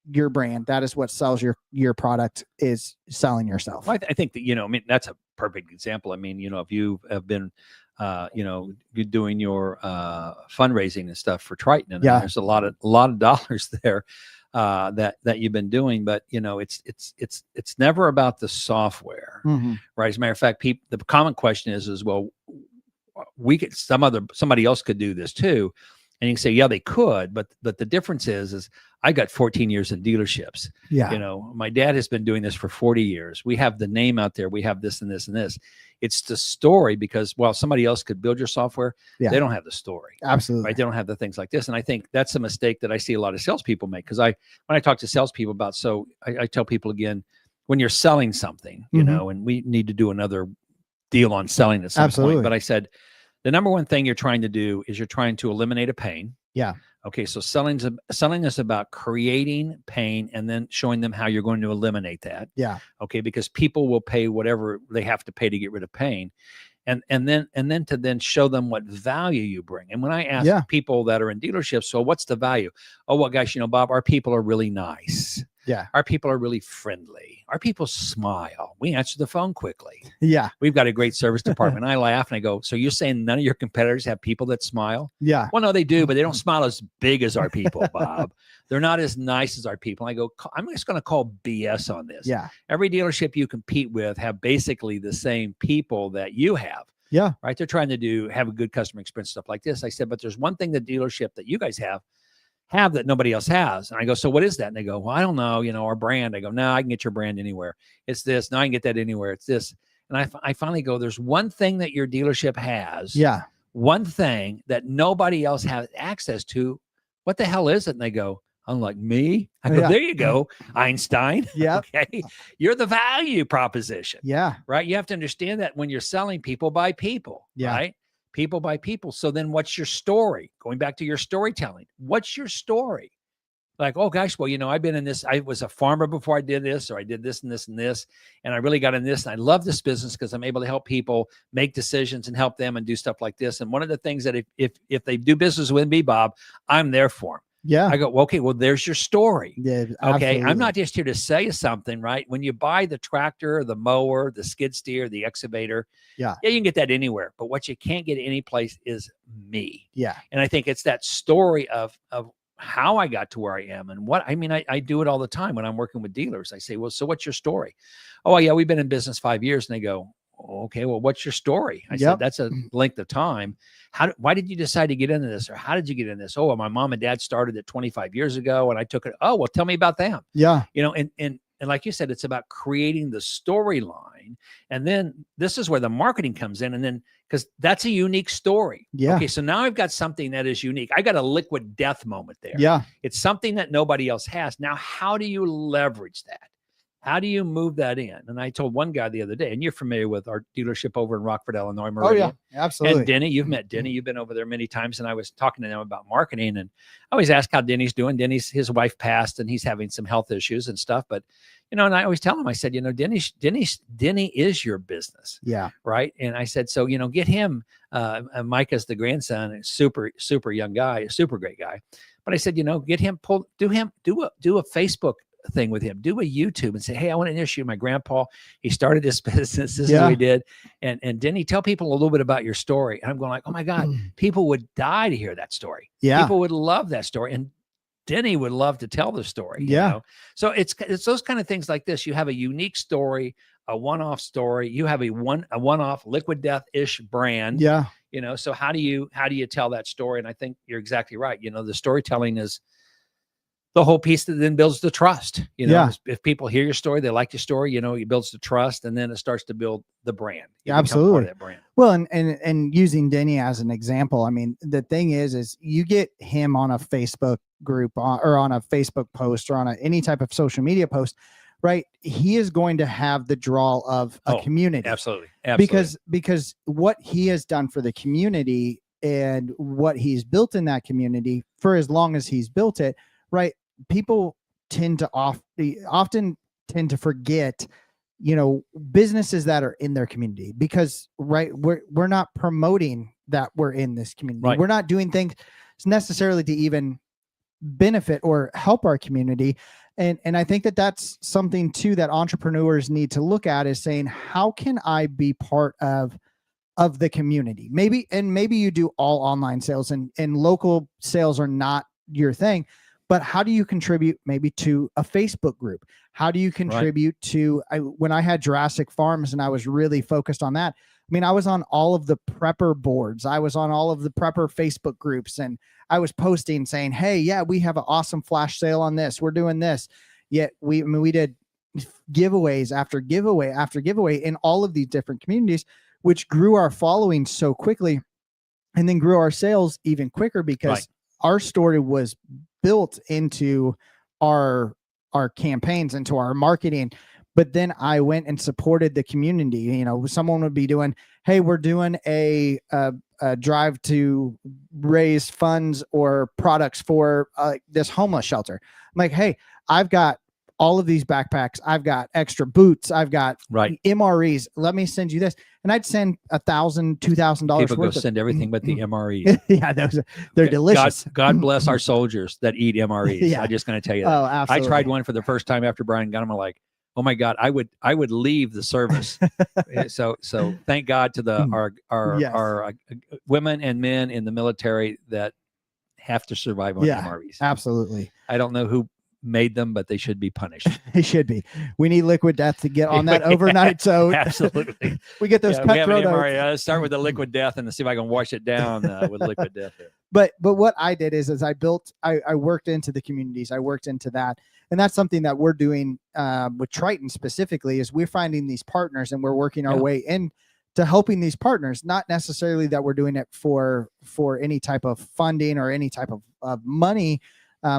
your brand. That is what sells your product, is selling yourself. Well, I think that, that's a perfect example. If you have been, you're doing your fundraising and stuff for Triton, and there's a lot of dollars there. that you've been doing. But it's never about the software, right? As a matter of fact, the common question is well, we could somebody else could do this too. And you can say, yeah, they could, but the difference is I got 14 years in dealerships. Yeah. My dad has been doing this for 40 years. We have the name out there. We have this and this and this. It's the story, because while somebody else could build your software, they don't have the story. Absolutely. Right? They don't have the things like this. And I think that's a mistake that I see a lot of salespeople make. Because when I talk to salespeople about, I tell people again, when you're selling something, and we need to do another deal on selling at some point. But I said, the number one thing you're trying to do is you're trying to eliminate a pain. Yeah. Okay. So selling is about creating pain and then showing them how you're going to eliminate that. Yeah. Okay. Because people will pay whatever they have to pay to get rid of pain. And then to show them what value you bring. And when I ask people that are in dealerships, so what's the value? Oh, well, gosh, Bob, our people are really nice. Yeah. Our people are really friendly. Our people smile. We answer the phone quickly. Yeah. We've got a great service department. I laugh and I go, so you're saying none of your competitors have people that smile? Yeah. Well, no, they do, but they don't smile as big as our people, Bob. They're not as nice as our people. I go, I'm just going to call BS on this. Yeah. Every dealership you compete with have basically the same people that you have. Yeah. Right. They're trying to have a good customer experience, stuff like this. I said, but there's one thing the dealership that you guys have that nobody else has. And I go, so what is that? And they go, well, I don't know, our brand. I go, no, I can get your brand anywhere. It's this. No, I can get that anywhere. It's this. And I finally go, there's one thing that your dealership has. Yeah. One thing that nobody else has access to. What the hell is it? And they go, unlike me. I go, there you go, Einstein. Yeah. Okay. You're the value proposition. Yeah. Right. You have to understand that when you're selling people by people. Yeah. Right. People by people. So then what's your story? Going back to your storytelling. What's your story? Like, oh gosh, well, I've been in this. I was a farmer before I did this, or I did this and this and this. And I really got in this. And I love this business because I'm able to help people make decisions and help them and do stuff like this. And one of the things that if they do business with me, Bob, I'm there for them. Yeah. I go, well, okay, well, there's your story. Yeah. Okay. Absolutely. I'm not just here to sell you something, right? When you buy the tractor, the mower, the skid steer, the excavator, yeah, you can get that anywhere. But what you can't get any place is me. Yeah. And I think it's that story of how I got to where I am and I do it all the time when I'm working with dealers. I say, well, so what's your story? Oh, yeah, we've been in business 5 years. And they go, okay, well, what's your story? I said, that's a length of time. Why did you decide to get into this? Or how did you get in this? Oh, well, my mom and dad started it 25 years ago and I took it. Oh, well, tell me about them. Yeah. And like you said, it's about creating the storyline. And then this is where the marketing comes in. And then, because that's a unique story. Yeah. Okay. So now I've got something that is unique. I got a liquid death moment there. Yeah. It's something that nobody else has. Now, how do you leverage that? How do you move that in? And I told one guy the other day, and you're familiar with our dealership over in Rockford, Illinois. Meridian. Oh, yeah, absolutely. And Denny, you've met Denny. You've been over there many times. And I was talking to them about marketing. And I always ask how Denny's doing. His wife passed and he's having some health issues and stuff. But, and I always tell him, I said, Denny is your business. Yeah. Right. And I said, so, get him, Mike is the grandson, super, super young guy, a super great guy. But I said, get him, do a Facebook thing with him, do a YouTube and say, hey, I want to introduce you to my grandpa. He started this business. This is what he did. And Denny, tell people a little bit about your story. And I'm going like, oh my God, people would die to hear that story. Yeah. People would love that story. And Denny would love to tell the story. Yeah. So it's those kind of things like this. You have a unique story, a one-off story. You have a one-off liquid death-ish brand. Yeah. So how do you tell that story? And I think you're exactly right. The storytelling is the whole piece that then builds the trust. If people hear your story, they like your story, it builds the trust, and then it starts to build the brand. Absolutely. Part of that brand. Well, and using Denny as an example, I mean, the thing is you get him on a Facebook group or on a Facebook post or on any type of social media post, right? He is going to have the draw of a community. Absolutely. Because what he has done for the community and what he's built in that community for as long as he's built it, right? People tend to often tend to forget, businesses that are in their community because, right, we're not promoting that we're in this community. Right. We're not doing things necessarily to even benefit or help our community. And I think that that's something too that entrepreneurs need to look at is saying, how can I be part of the community? Maybe you do all online sales and local sales are not your thing. but how do you contribute maybe to a Facebook group? How do you contribute to, when I had Jurassic Farms and I was really focused on that, I mean, I was on all of the prepper boards. I was on all of the prepper Facebook groups, and I was posting saying, hey, yeah, we have an awesome flash sale on this. We're doing this. Yet we did giveaways after giveaway after giveaway in all of these different communities, which grew our following so quickly and then grew our sales even quicker because our story was built into our campaigns, into our marketing. But then I went and supported the community. You know, someone would be doing, hey, we're doing a drive to raise funds or products for this homeless shelter. I'm like, hey, I've got all of these backpacks. I've got extra boots. I've got MREs. Let me send you this. And I'd send $1,000, $2,000. People go send everything but the MREs. Yeah, they're delicious. God bless our soldiers that eat MREs. Yeah. I'm just going to tell you that. Oh, absolutely. I tried one for the first time after Brian got them. I'm like, oh my God, I would leave the service. so thank God to our women and men in the military that have to survive on MREs. Absolutely. I don't know who made them, but they should be punished. They should be. We need liquid death to get on that overnight. So absolutely, we get those cutthroat. Let's start with the liquid death and see if I can wash it down with liquid death. There. But what I did is I worked into the communities. I worked into that. And that's something that we're doing with Triton specifically, is we're finding these partners and we're working our way in to helping these partners, not necessarily that we're doing it for any type of funding or any type of money,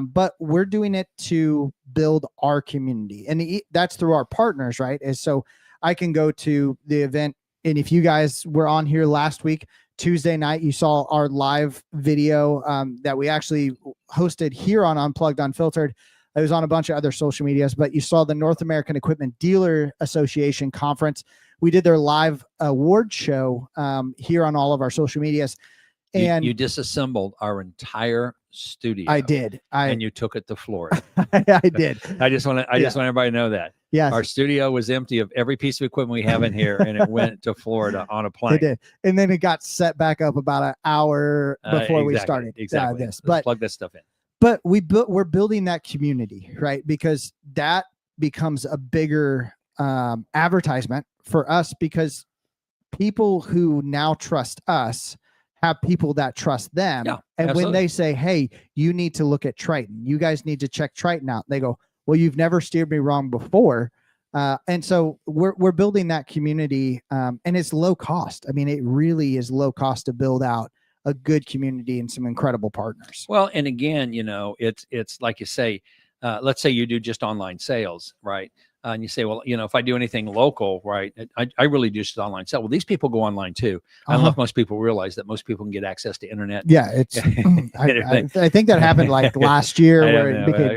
but we're doing it to build our community. And that's through our partners, right? Is so I can go to the event. And if you guys were on here last week, Tuesday night, you saw our live video that we actually hosted here on Unplugged Unfiltered. It was on a bunch of other social medias, but you saw the North American Equipment Dealer Association conference. We did their live award show here on all of our social medias. And you disassembled our entire studio. I did. And you took it to Florida. I did. I just want everybody to know that. Yes. Our studio was empty of every piece of equipment we have in here, and it went to Florida on a plane. It did. And then it got set back up about an hour before we started this. Let's plug that stuff in. But we're building that community, right? Because that becomes a bigger advertisement for us, because people who now trust us have people that trust them. Yeah, and absolutely. When they say, hey, you need to look at Triton, you guys need to check Triton out, they go, well, you've never steered me wrong before. And so we're building that community, and it's low cost. I mean, it really is low cost to build out a good community and some incredible partners. Well, and again, you know, it's like you say, let's say you do just online sales, right? And you say, well, you know, if I do anything local, right, I really do just online sell. Well, these people go online too. I don't know if most people realize that most people can get access to internet. Yeah, it's. I think that happened like last year.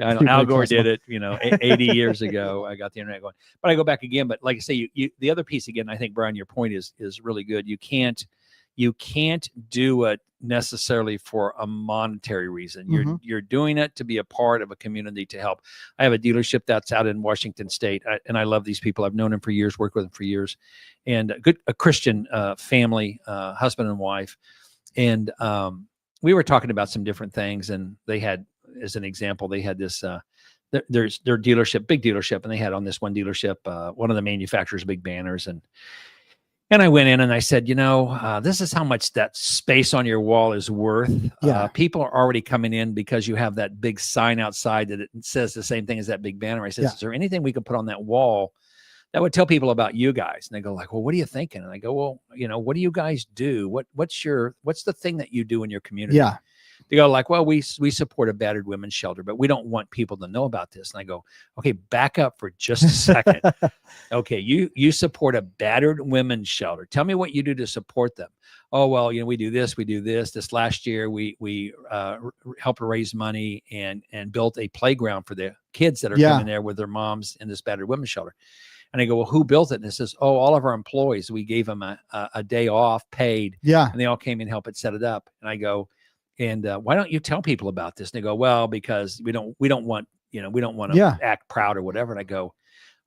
Al Gore did it, you know, 80 years ago. I got the internet going, but I go back again. But like I say, the other piece again, I think, Brian, your point is really good. You can't do it necessarily for a monetary reason. You're doing it to be a part of a community, to help. I have a dealership that's out in Washington State, and I love these people. I've known them for years, worked with them for years, and a Christian family, husband and wife. And we were talking about some different things, and they had, as an example, they had this. There's their dealership, big dealership, and they had on this one dealership, one of the manufacturers' big banners, and I went in and I said, you know, this is how much that space on your wall is worth. Yeah. People are already coming in because you have that big sign outside that it says the same thing as that big banner. I said, is there anything we could put on that wall that would tell people about you guys? And they go like, well, what are you thinking? And I go, well, you know, what do you guys do? What's the thing that you do in your community? Yeah. They go like, well, we support a battered women's shelter, but we don't want people to know about this. And I go, okay, back up for just a second. Okay, you support a battered women's shelter. Tell me what you do to support them. Oh, well, you know, we do this. This last year, we helped raise money and built a playground for the kids that are coming there with their moms in this battered women's shelter. And I go, well, who built it? And it says, oh, all of our employees. We gave them a day off, paid. Yeah. And they all came and helped set it up. And I go, and why don't you tell people about this? And they go, well, because we don't want to act proud or whatever. And I go,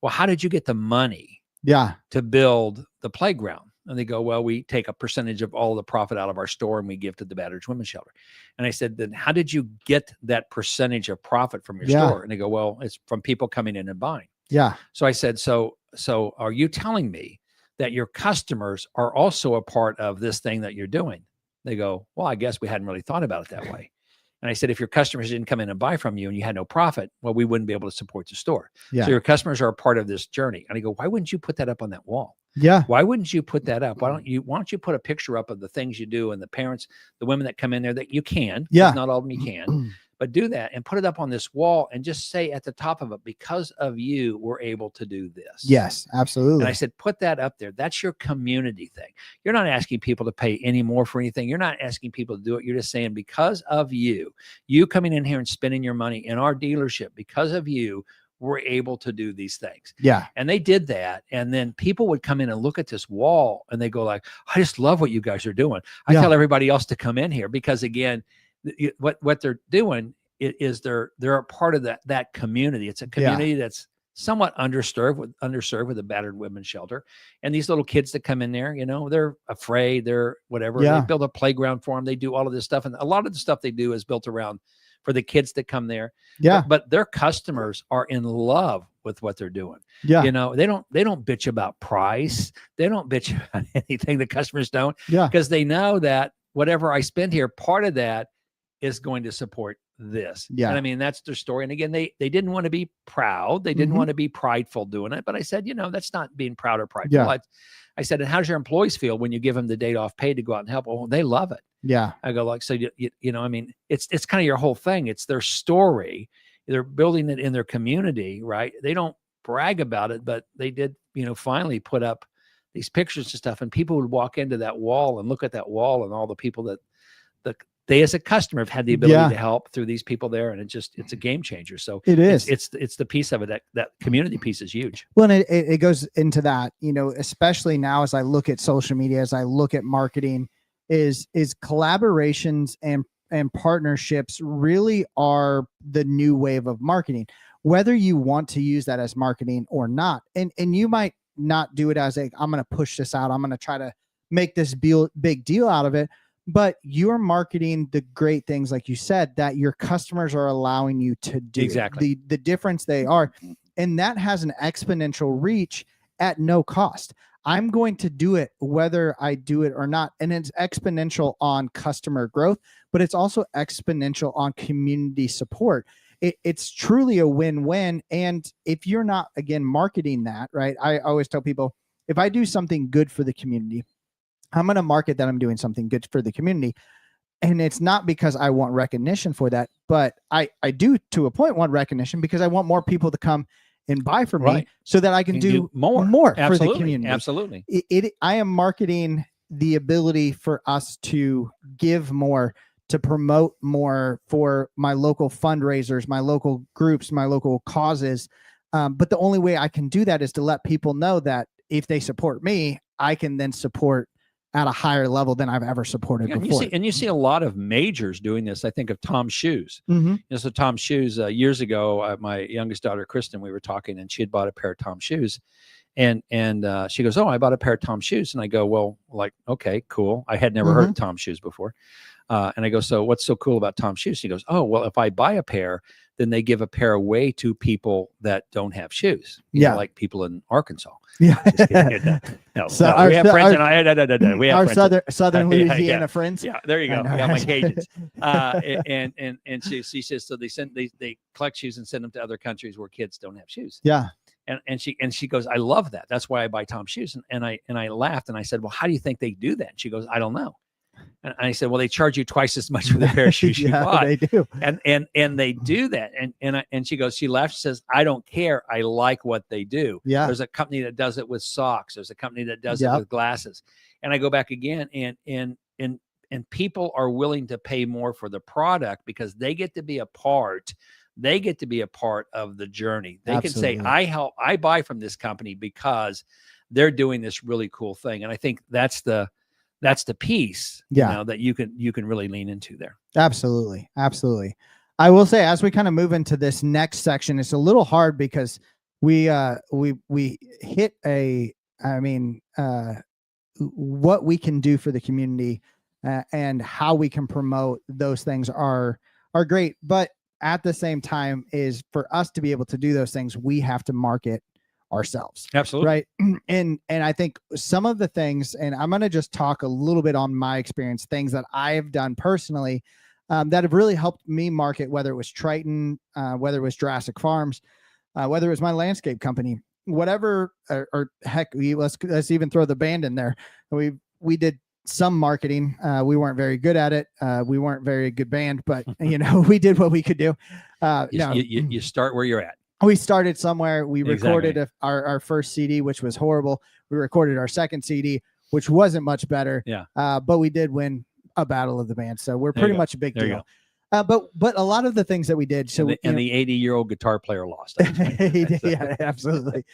well, how did you get the money to build the playground? And they go, well, we take a percentage of all the profit out of our store and we give to the battered women's shelter. And I said, then how did you get that percentage of profit from your store? And they go, well, it's from people coming in and buying. Yeah. So I said, so are you telling me that your customers are also a part of this thing that you're doing? They go, well, I guess we hadn't really thought about it that way. And I said, if your customers didn't come in and buy from you and you had no profit, well, we wouldn't be able to support the store. Yeah. So your customers are a part of this journey. And I go, why wouldn't you put that up on that wall? Yeah. Why wouldn't you put that up? Why don't you put a picture up of the things you do and the parents, the women that come in there that you can, yeah, not all of them you can, but do that and put it up on this wall and just say at the top of it, because of you, we're able to do this. Yes, absolutely. And I said, put that up there. That's your community thing. You're not asking people to pay any more for anything. You're not asking people to do it. You're just saying, because of you coming in here and spending your money in our dealership, because of you, we're able to do these things. Yeah. And they did that. And then people would come in and look at this wall and they go like, I just love what you guys are doing. I tell everybody else to come in here because, again, what they're doing is they're a part of that community. It's a community that's somewhat underserved with a battered women's shelter. And these little kids that come in there, they're afraid, they're whatever. They build a playground for them. They do all of this stuff. And a lot of the stuff they do is built around for the kids that come there. Yeah. But their customers are in love with what they're doing. Yeah. They don't bitch about price. They don't bitch about anything. The customers don't. Yeah. Because they know that whatever I spend here, part of that is going to support this. Yeah. And I mean, that's their story. And again, they didn't want to be proud. They didn't want to be prideful doing it. But I said, that's not being proud or prideful. Yeah. I said, and how does your employees feel when you give them the date off paid to go out and help? Oh, they love it. Yeah. I go like, so, I mean, it's kind of your whole thing. It's their story. They're building it in their community, right? They don't brag about it, but they did, finally put up these pictures and stuff. And people would walk into that wall and look at that wall and all the people that they as a customer have had the ability to help through these people there. And it's a game changer. So it is, it's the piece of it that community piece is huge. Well, and it goes into that, especially now, as I look at social media, as I look at marketing, is collaborations and partnerships really are the new wave of marketing, whether you want to use that as marketing or not. And you might not do it as I'm going to push this out. I'm going to try to make this big deal out of it. But you're marketing the great things, like you said, that your customers are allowing you to do. Exactly. The difference they are. And that has an exponential reach at no cost. I'm going to do it whether I do it or not. And it's exponential on customer growth, but it's also exponential on community support. It's truly a win-win. And if you're not, again, marketing that, right? I always tell people, if I do something good for the community, I'm going to market that I'm doing something good for the community. And it's not because I want recognition for that, but I do, to a point, want recognition because I want more people to come and buy from me so that I can do more for the community. Absolutely. I am marketing the ability for us to give more, to promote more for my local fundraisers, my local groups, my local causes. But the only way I can do that is to let people know that if they support me, I can then support at a higher level than I've ever supported before. You see a lot of majors doing this. I think of Tom's Shoes. So Tom's Shoes, years ago, my youngest daughter, Kristen, we were talking and she had bought a pair of Tom's Shoes. And she goes, oh, I bought a pair of Tom's Shoes. And I go, well, like, okay, cool. I had never heard of Tom's Shoes before. And I go, so what's so cool about Tom's Shoes? She goes, oh, well, if I buy a pair, then they give a pair away to people that don't have shoes. You know, like people in Arkansas. Yeah. No, we have friends in we have our Southern Louisiana friends. Yeah, there you go. We got my Cajuns. And she says, so they collect shoes and send them to other countries where kids don't have shoes. Yeah. And she goes, I love that. That's why I buy Tom's Shoes. And I laughed and I said, well, how do you think they do that? And she goes, I don't know. And I said, well, they charge you twice as much for the pair of shoes you bought. They do. And they do that. And she goes, she laughs, she says, I don't care. I like what they do. Yeah. There's a company that does it with socks. There's a company that does it with glasses. And I go back again and people are willing to pay more for the product because they get to be a part. They get to be a part of the journey. They can say, I buy from this company because they're doing this really cool thing. And I think that's the piece, that you can really lean into there. Absolutely. Absolutely. I will say, as we kind of move into this next section, it's a little hard because we hit what we can do for the community and how we can promote those things are great. But at the same time, is for us to be able to do those things, we have to market ourselves. Absolutely. Right. And I think some of the things, and I'm going to just talk a little bit on my experience, things that I've done personally that have really helped me market, whether it was Triton, whether it was Jurassic Farms, whether it was my landscape company, whatever, or heck, let's even throw the band in there. We did some marketing. We weren't very good at it. We weren't very good band, but we did what we could do. You start where you're at. We started somewhere. We recorded Exactly. our first CD, which was horrible. We recorded our second CD, which wasn't much better. Yeah. But we did win a battle of the band, so we're pretty much a big deal. But a lot of the things that we did. So the 80-year-old guitar player lost. Yeah, absolutely.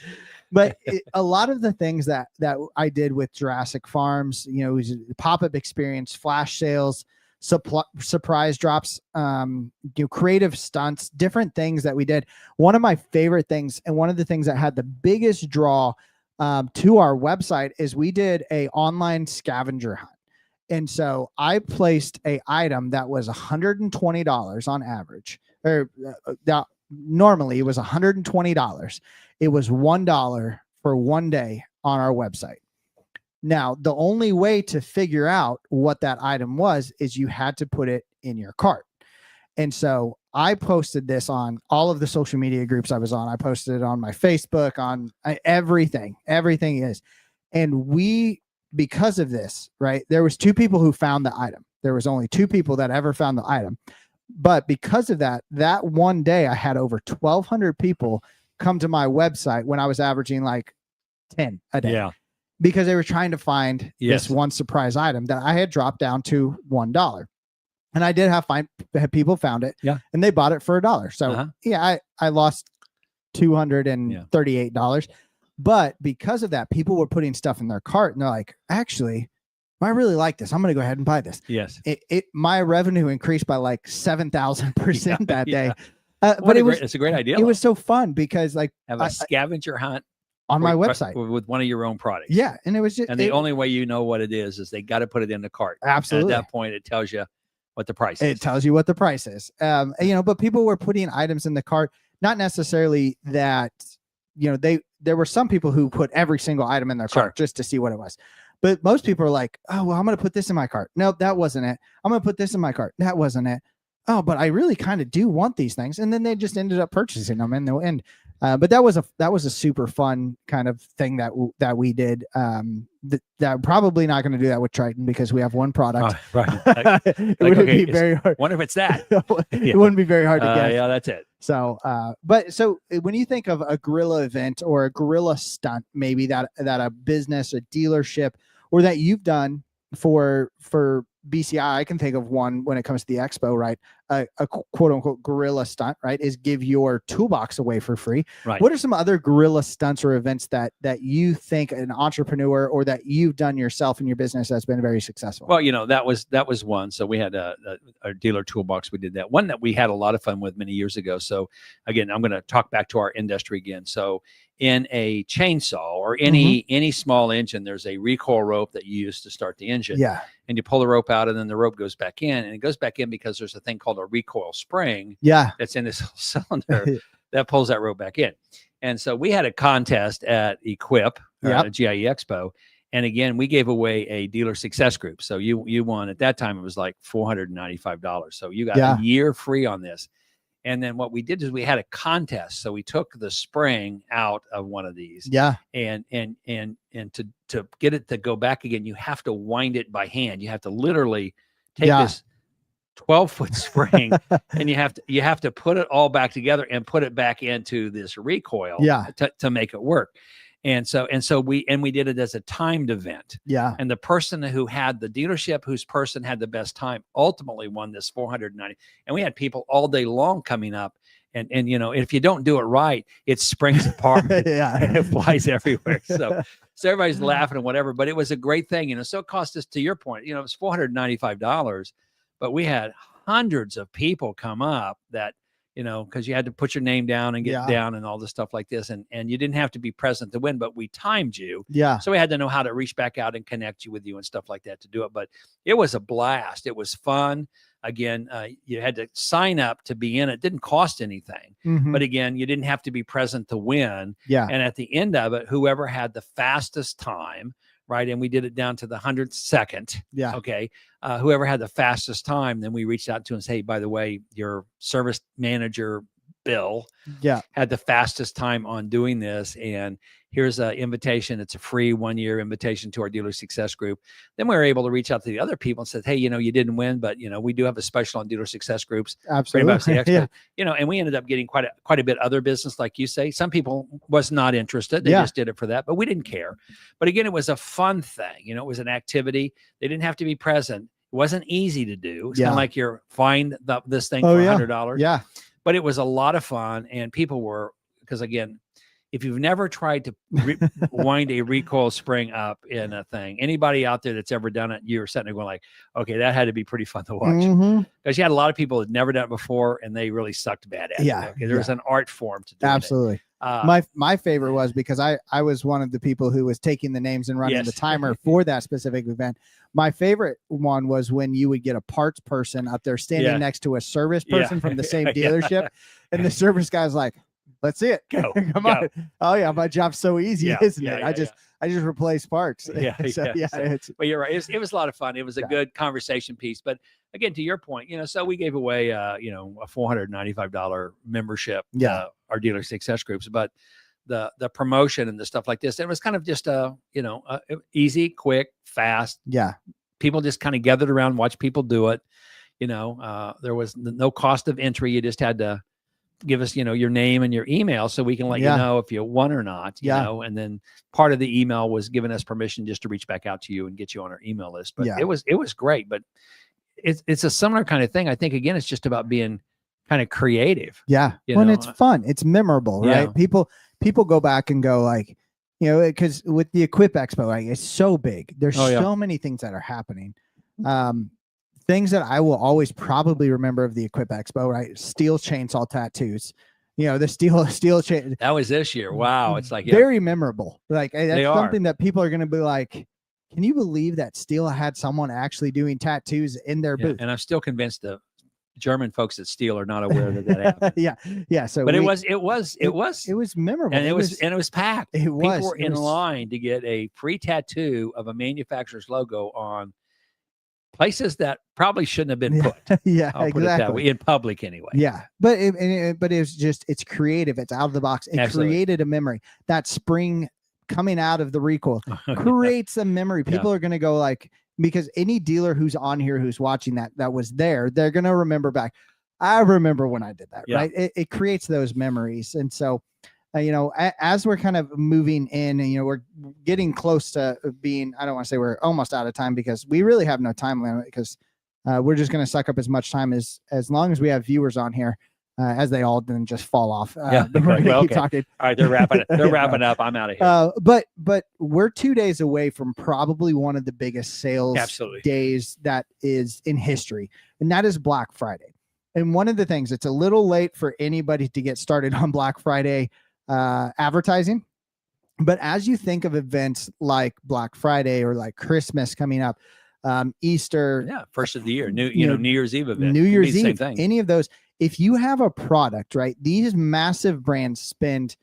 But a lot of the things that I did with Jurassic Farms, it was pop-up experience, flash sales, surprise drops, creative stunts, different things that we did. One of my favorite things, and one of the things that had the biggest draw to our website, is we did a online scavenger hunt. And so I placed a item that was $120 on average, or normally it was $120. It was $1 for one day on our website. Now, the only way to figure out what that item was is you had to put it in your cart. And so I posted this on all of the social media groups I was on. I posted it on my Facebook, on everything is. And because of this, right, there was 2 people who found the item. There was only 2 people that ever found the item. But because of that one day, I had over 1,200 people come to my website when I was averaging like 10 a day. Yeah. Because they were trying to find this one surprise item that I had dropped down to $1. And I did have people found it. Yeah. And they bought it for $1. So I lost $238. But because of that, people were putting stuff in their cart and they're like, actually, I really like this. I'm going to go ahead and buy this. Yes. My revenue increased by like 7,000% that day. But it's a great idea. It was so fun because have a scavenger hunt on my website with one of your own products. Yeah. And it was just, the only way you know what it is they got to put it in the cart. Absolutely. And at that point, it tells you what the price is. It tells you what the price is. But people were putting items in the cart, not necessarily that, there were some people who put every single item in their cart just to see what it was. But most people are like, oh, well, I'm going to put this in my cart. No, that wasn't it. I'm going to put this in my cart. That wasn't it. Oh, but I really kind of do want these things. And then they just ended up purchasing them in the end. But that was a super fun kind of thing that we did. That probably not going to do that with Triton because we have one product. Right. It wouldn't be very hard. Wonder if it's that. It wouldn't be very hard to guess. Yeah, that's it. So, so when you think of a Guerrilla event or a Guerrilla stunt, maybe that a business, a dealership, or that you've done for BCI, I can think of one when it comes to the expo, right? A quote unquote Guerrilla stunt, right? Is give your toolbox away for free. Right. What are some other Guerrilla stunts or events that you think an entrepreneur or that you've done yourself in your business that's been very successful? Well, that was one. So we had a dealer toolbox. We did that one that we had a lot of fun with many years ago. So again, I'm going to talk back to our industry again. So in a chainsaw or any small engine, there's a recoil rope that you use to start the engine. Yeah. And you pull the rope out and then the rope goes back in, and it goes back in because there's a thing called a recoil spring. Yeah. That's in this cylinder that pulls that rope back in. And so we had a contest at Equip, at GIE Expo. And again, we gave away a dealer success group. So you won at that time, it was like $495. So you got a year free on this. And then what we did is we had a contest. So we took the spring out of one of these. Yeah. And to get it to go back again, you have to wind it by hand. You have to literally take this 12-foot spring and you have to put it all back together and put it back into this recoil to make it work. And so we did it as a timed event. Yeah. And the person who had the dealership, whose person had the best time, ultimately won this 490. And we had people all day long coming up. And if you don't do it right, it springs apart. And it flies everywhere. So everybody's laughing and whatever. But it was a great thing. So it cost us, to your point, it was $495. But we had hundreds of people come up that you know, because you had to put your name down and get Yeah. down and all this stuff like this. And you didn't have to be present to win, but we timed you. Yeah. So we had to know how to reach back out and connect you with you and stuff like that to do it. But it was a blast. It was fun. Again, you had to sign up to be in it. It didn't cost anything. Mhm. But again, you didn't have to be present to win. Yeah. And at the end of it, whoever had the fastest time, right? And we did it down to the 100th second. Yeah. Okay. Whoever had the fastest time, then we reached out to and say, hey, by the way, your service manager, Bill, Yeah. had the fastest time on doing this. And here's an invitation. It's a free 1-year invitation to our dealer success group. Then we were able to reach out to the other people and said, hey, you know, you didn't win, but you know, we do have a special on dealer success groups. Pretty much the Absolutely. expert, Yeah. you know, and we ended up getting quite a bit other business, like you say. Some people was not interested. They Yeah. just did it for that, but we didn't care. But again, it was a fun thing. You know, it was an activity. They didn't have to be present. It wasn't easy to do. It's kind Yeah. of like you're find this thing Oh, for yeah. $100. Yeah. But it was a lot of fun, and people were, because again, if you've never tried to wind a recoil spring up in a thing, anybody out there that's ever done it, you're sitting there going like, okay, that had to be pretty fun to watch. Mhm. Because you had a lot of people that never done it before, and they really sucked bad at Yeah, it. Okay, there was an art form to do Absolutely. it. My favorite was because I was one of the people who was taking the names and running Yes. the timer for that specific event. My favorite one was when you would get a parts person up there standing Yeah. next to a service Yeah. person from the same Yeah. dealership, and the service guy's like, "Let's see it. Go, Come go. on. Oh yeah, my job's so easy, Yeah, isn't yeah, it? yeah, I just replace parts." Yeah, So, yeah. yeah, So- it's But you're right. It was a lot of fun. It was a Yeah. good conversation piece. But again, to your point, you know, so we gave away, you know, a $495 membership Yeah. to our dealer success groups. But the promotion and the stuff like this, it was kind of just you know, easy, quick, fast. yeah, People just kind of gathered around, watched people do it. You know, there was no cost of entry. You just had to give us, you know, your name and your email so we can let Yeah. you know if you won or not, you Yeah. know, and then part of the email was giving us permission just to reach back out to you and get you on our email list. But Yeah. it was great, but it's a similar kind of thing. I think, again, it's just about being kind of creative. yeah. You Well, and know, it's fun. It's memorable, Yeah. right? People go back and go like, you know, because with the Equip Expo, like it's so big. There's Oh, yeah. so many things that are happening. Things that I will always probably remember of the Equip Expo, right? Steel chainsaw tattoos. You know, the steel chain. that was this year. Wow. It's like, yeah, Very memorable. Like that's They are. something that people are going to be like, can you believe that Steel had someone actually doing tattoos in their yeah. booth? And I'm still convinced the German folks at Steel are not aware that happened. yeah. Yeah. So But it we- was it was memorable. and it was packed. it was People were it in was- line to get a free tattoo of a manufacturer's logo on places that probably shouldn't have been put. yeah, I'll put it that exactly. way, in public anyway. Yeah, but but it was just it's creative. It's out of the box. It Absolutely. created a memory. That spring coming out of the recoil creates a memory. Yeah. People are going to go like, because any dealer who's on here who's watching that was there, they're going to remember back. I remember when I did that. Yeah. Right. It creates those memories, and so. You know, as we're kind of moving in, and you know, we're getting close to being, I don't want to say we're almost out of time, because we really have no time limit, because we're just going to suck up as much time as long as we have viewers on here, as they all then just fall off. Yeah, We're gonna well, keep okay. talking. All right, they're wrapping it. They're Yeah. wrapping up. I'm out of here. But we're 2 days away from probably one of the biggest sales Absolutely. days that is in history, and that is Black Friday. And one of the things, it's a little late for anybody to get started on Black Friday advertising, but as you think of events like Black Friday or like Christmas coming up, Easter, Yeah, first of the year, New you know, Year's Eve event. New Could be Year's the same Eve, thing. any of those, if you have a product, right, these massive brands spend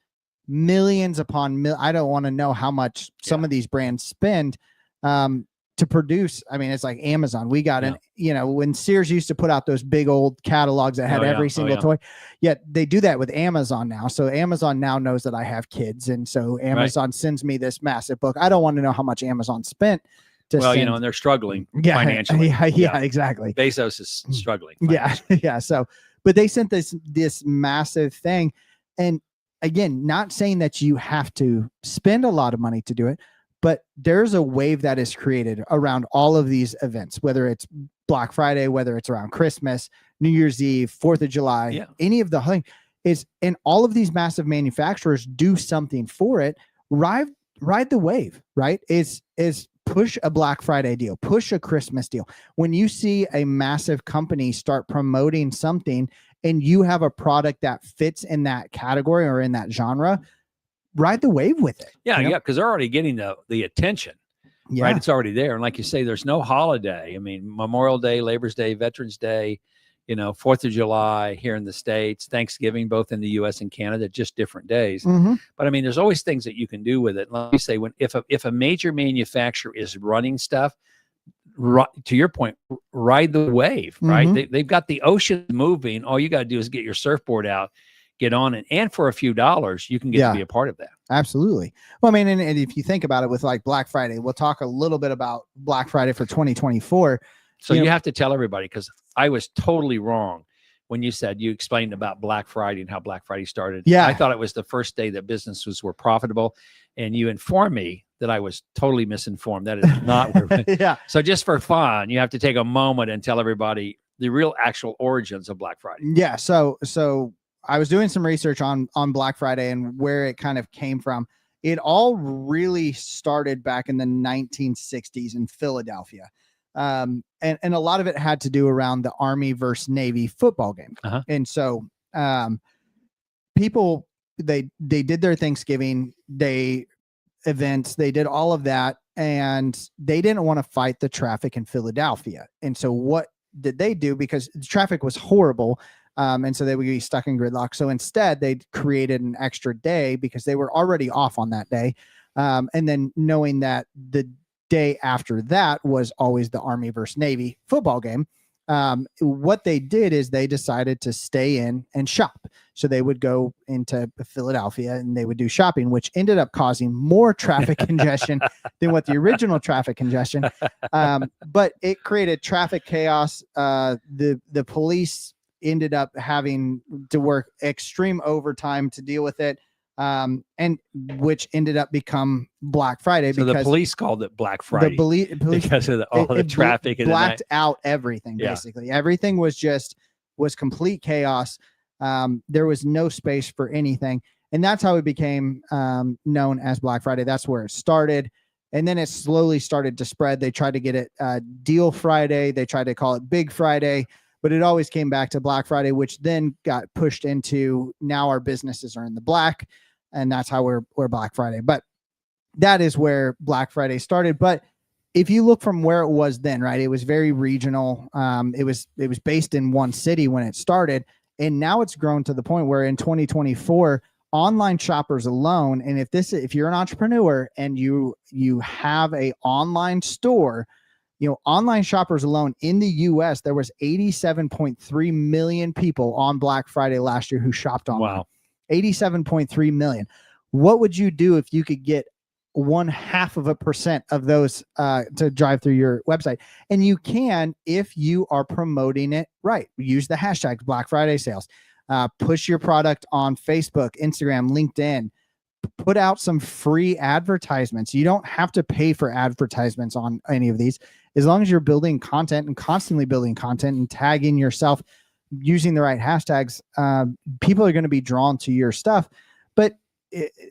millions upon I don't want to know how much some of these brands spend to produce. I mean, it's like Amazon. We got an, you know, when Sears used to put out those big old catalogs that had Oh, yeah. every Oh, single yeah. toy, yet they do that with Amazon now. So Amazon now knows that I have kids, and so Amazon sends me this massive book. I don't want to know how much Amazon spent to Well, you send- know, and they're struggling yeah, financially. yeah, exactly. Bezos is struggling. Yeah, financially. yeah. So, but they sent this massive thing, and again, not saying that you have to spend a lot of money to do it, but there's a wave that is created around all of these events, whether it's Black Friday, whether it's around Christmas, New Year's Eve, 4th of July, Yeah. any of the thing is, and all of these massive manufacturers do something for it. Ride the wave, right? Is push a Black Friday deal, push a Christmas deal. When you see a massive company start promoting something and you have a product that fits in that category or in that genre, ride the wave with it. Yeah, you know? yeah, because they're already getting the attention. Yeah. Right, it's already there. And like you say, there's no holiday. I mean, Memorial Day, Labor's Day, Veterans Day, 4th of July here in the States, Thanksgiving, both in the US and Canada, just different days. Mm-hmm. But I mean, there's always things that you can do with it. Let me say, if a major manufacturer is running stuff, to your point, ride the wave, right? Mm-hmm. They've got the ocean moving. All you got to do is get your surfboard out, get on it. And for a few dollars, you can get to be a part of that. Absolutely. Well, I mean, and if you think about it with like Black Friday, we'll talk a little bit about Black Friday for 2024. So you have to tell everybody, because I was totally wrong when you explained about Black Friday and how Black Friday started. Yeah. I thought it was the first day that businesses were profitable. And you informed me that I was totally misinformed. That is not where Yeah. So just for fun, you have to take a moment and tell everybody the real actual origins of Black Friday. Yeah. So I was doing some research on Black Friday and where it kind of came from. It all really started back in the 1960s in Philadelphia. And a lot of it had to do around the Army versus Navy football game. Uh-huh. And so people, they did their Thanksgiving Day events. They did all of that, and they didn't want to fight the traffic in Philadelphia. And so what did they do? Because the traffic was horrible. And so they would be stuck in gridlock. So instead, they created an extra day because they were already off on that day. And then knowing that the day after that was always the Army versus Navy football game, what they did is they decided to stay in and shop. So they would go into Philadelphia and they would do shopping, which ended up causing more traffic congestion than what the original traffic congestion. But it created traffic chaos. The police ended up having to work extreme overtime to deal with it. And which ended up become Black Friday. So because the police called it Black Friday police because of all the traffic. And blacked out everything, basically. Yeah. Everything was complete chaos. There was no space for anything. And that's how it became known as Black Friday. That's where it started. And then it slowly started to spread. They tried to get it Deal Friday. They tried to call it Big Friday. But it always came back to Black Friday, which then got pushed into now our businesses are in the black. And that's how we're Black Friday. But that is where Black Friday started. But if you look from where it was then, right, it was very regional. It was based in one city when it started. And now it's grown to the point where in 2024, online shoppers alone, and if you're an entrepreneur and you have a online store, online shoppers alone in the US, there was 87.3 million people on Black Friday last year who shopped online. Wow. 87.3 million. What would you do if you could get 0.5% of those to drive through your website? And you can, if you are promoting it right. Use the hashtags Black Friday sales. Push your product on Facebook, Instagram, LinkedIn. Put out some free advertisements. You don't have to pay for advertisements on any of these. As long as you're building content and constantly building content and tagging yourself using the right hashtags, people are going to be drawn to your stuff. But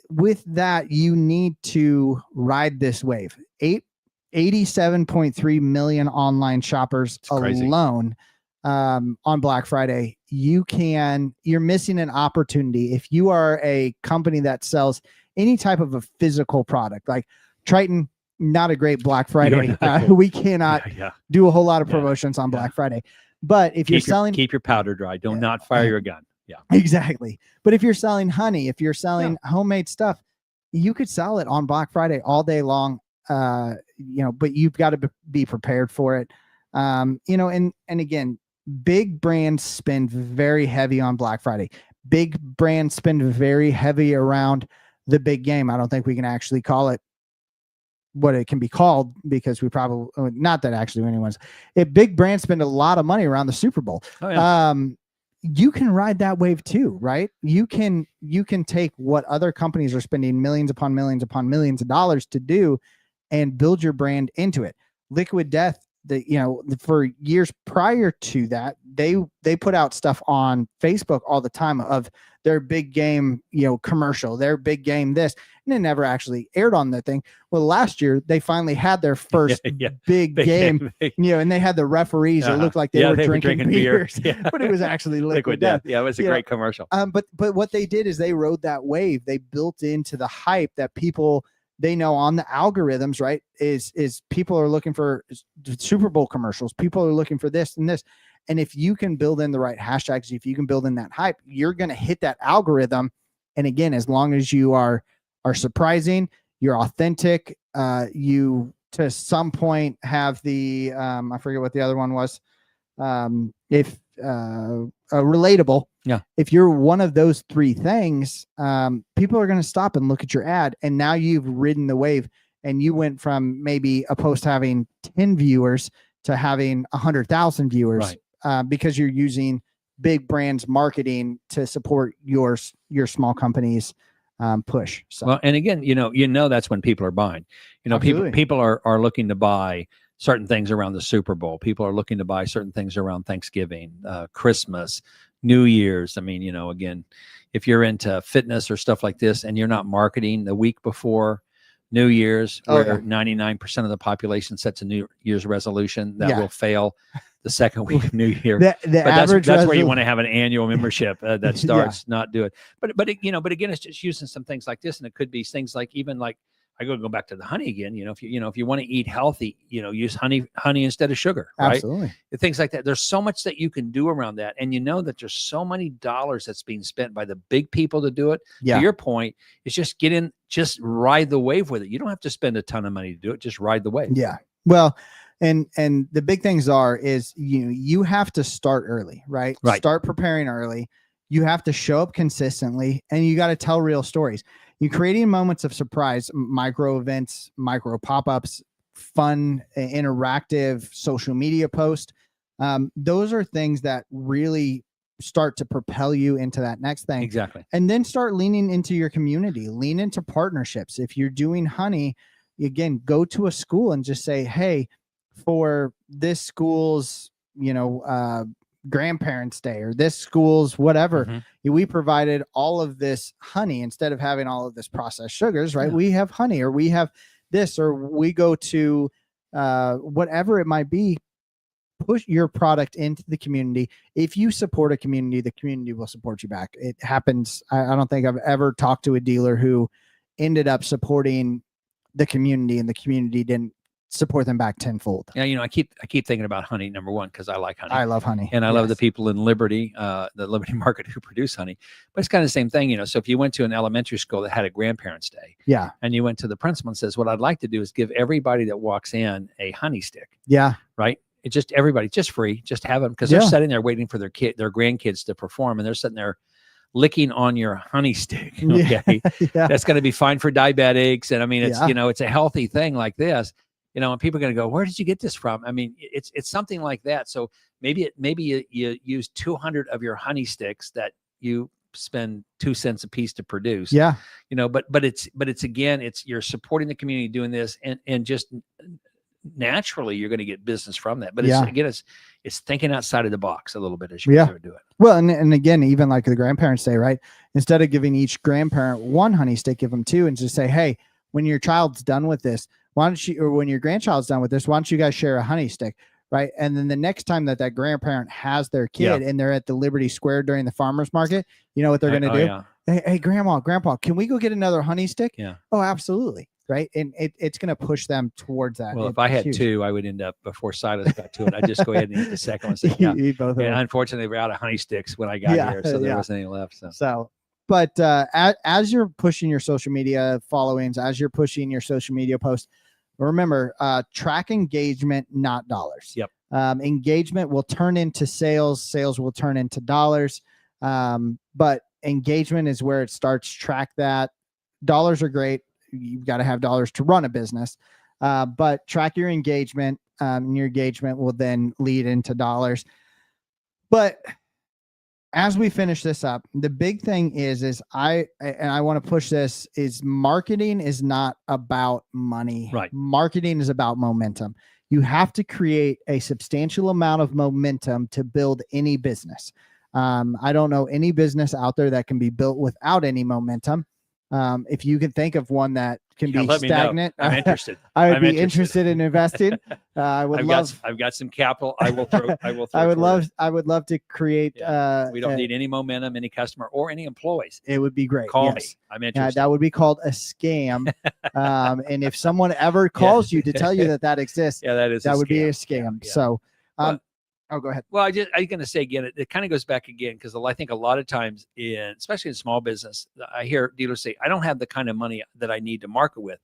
with that, you need to ride this wave. 87.3 million online shoppers alone on Black Friday. You're missing an opportunity. If you are a company that sells any type of a physical product, like Triton, not a great Black Friday. We cannot do a whole lot of promotions on Black Friday. But if you're selling, keep your powder dry. Do not fire your gun. Yeah, exactly. But if you're selling honey, if you're selling homemade stuff, you could sell it on Black Friday all day long. But you've got to be prepared for it. And again, big brands spend very heavy on Black Friday. Big brands spend very heavy around the big game. I don't think we can actually call it what it can be called, because we probably not that actually anyone's big brands spend a lot of money around the Super Bowl. Oh, yeah. You can ride that wave too, right? You can take what other companies are spending millions upon millions upon millions of dollars to do and build your brand into it. Liquid Death for years prior to that, they put out stuff on Facebook all the time of their big game, commercial, their big game this, and it never actually aired on the thing. Well, last year they finally had their first big game, and they had the referees. It looked like they were drinking beers, but it was actually liquid death. Yeah, it was a great commercial. But what they did is they rode that wave. They built into the hype that people, they know on the algorithms, right? Is people are looking for Super Bowl commercials. People are looking for this and this. And if you can build in the right hashtags, if you can build in that hype, you're going to hit that algorithm. And again, as long as you are surprising, you're authentic, you to some point have the, I forget what the other one was. Relatable. Yeah. If you're one of those three things, people are going to stop and look at your ad. And now you've ridden the wave, and you went from maybe a post having 10 viewers to having 100,000 viewers, right. Because you're using big brands marketing to support your small company's push. So, well, and again, that's when people are buying. People are looking to buy certain things around the Super Bowl. People are looking to buy certain things around Thanksgiving, Christmas, New Year's. I mean, again, if you're into fitness or stuff like this and you're not marketing the week before New Year's, where 99% of the population sets a New Year's resolution that will fail the second week of New Year. But that's where you want to have an annual membership that starts, not do it. But again, it's just using some things like this, and it could be things like, even like, I go back to the honey again. If you want to eat healthy, use honey instead of sugar, right? Absolutely. Things like that. There's so much that you can do around that, and that there's so many dollars that's being spent by the big people to do it. Yeah. To your point, it's just ride the wave with it. You don't have to spend a ton of money to do it. Just ride the wave. Yeah. Well, and the big things is you have to start early, right? Right. Start preparing early. You have to show up consistently, and you got to tell real stories. You're creating moments of surprise, micro events, micro pop-ups, fun, interactive social media posts. Those are things that really start to propel you into that next thing. Exactly. And then start leaning into your community, lean into partnerships. If you're doing honey, again, go to a school and just say, hey, for this school's, grandparents' day or this school's whatever, we provided all of this honey instead of having all of this processed sugars, right? We have honey, or we have this, or we go to whatever it might be. Push your product into the community. If you support a community, the community will support you back. It happens. I don't think I've ever talked to a dealer who ended up supporting the community and the community didn't support them back tenfold. Yeah, I keep thinking about honey, number one, because I like honey. I love honey. And I love the people in Liberty, the Liberty market, who produce honey. But it's kind of the same thing, So if you went to an elementary school that had a grandparents' day, and you went to the principal and says, what I'd like to do is give everybody that walks in a honey stick. Yeah. Right? It's just everybody, just free, just have them, because they're sitting there waiting for their grandkids to perform, and they're sitting there licking on your honey stick. Okay. That's going to be fine for diabetics. And I mean, it's, it's a healthy thing like this. And people are going to go, where did you get this from? I mean, it's something like that. So maybe you use 200 of your honey sticks that you spend 2 cents a piece to produce. Yeah. But it's again, you're supporting the community doing this, and just naturally you're going to get business from that. But it's thinking outside of the box a little bit as you do it. Well, and again, even like the grandparents' day, right? Instead of giving each grandparent one honey stick, give them two, and just say, hey, when your child's done with this, when your grandchild's done with this, why don't you guys share a honey stick, right? And then the next time that grandparent has their kid and they're at the Liberty Square during the farmers market, you know what they're going to do? Yeah. Hey, grandpa, can we go get another honey stick? Yeah. Oh, absolutely. Right. And it's going to push them towards that. Well, if I had two, I would end up, before Silas got to it, I'd just go ahead and eat the second one. Eat both of them. Unfortunately, we're out of honey sticks when I got here, so there wasn't any left. But as you're pushing your social media followings, as you're pushing your social media posts, remember, track engagement, not dollars. Yep. Engagement will turn into sales. Sales will turn into dollars. But engagement is where it starts. Track that. Dollars are great. You've got to have dollars to run a business. But track your engagement. And your engagement will then lead into dollars. But as we finish this up, the big thing is I want to push this, is marketing is not about money. Right. Marketing is about momentum. You have to create a substantial amount of momentum to build any business. I don't know any business out there that can be built without any momentum. If you can think of one that can be let me know. stagnant, I'm interested. I would I'm be interested. interested in investing. I've got some capital. I will throw. I would love to create. We don't need any momentum, any customer, or any employees. It would be great. Call yes. me. I'm interested. That would be called a scam. And if someone ever calls you to tell you that exists, that would be a scam. Yeah. So, oh, go ahead. Well, I'm going to say again, it kind of goes back again, because I think a lot of times, especially in small business, I hear dealers say, I don't have the kind of money that I need to market with.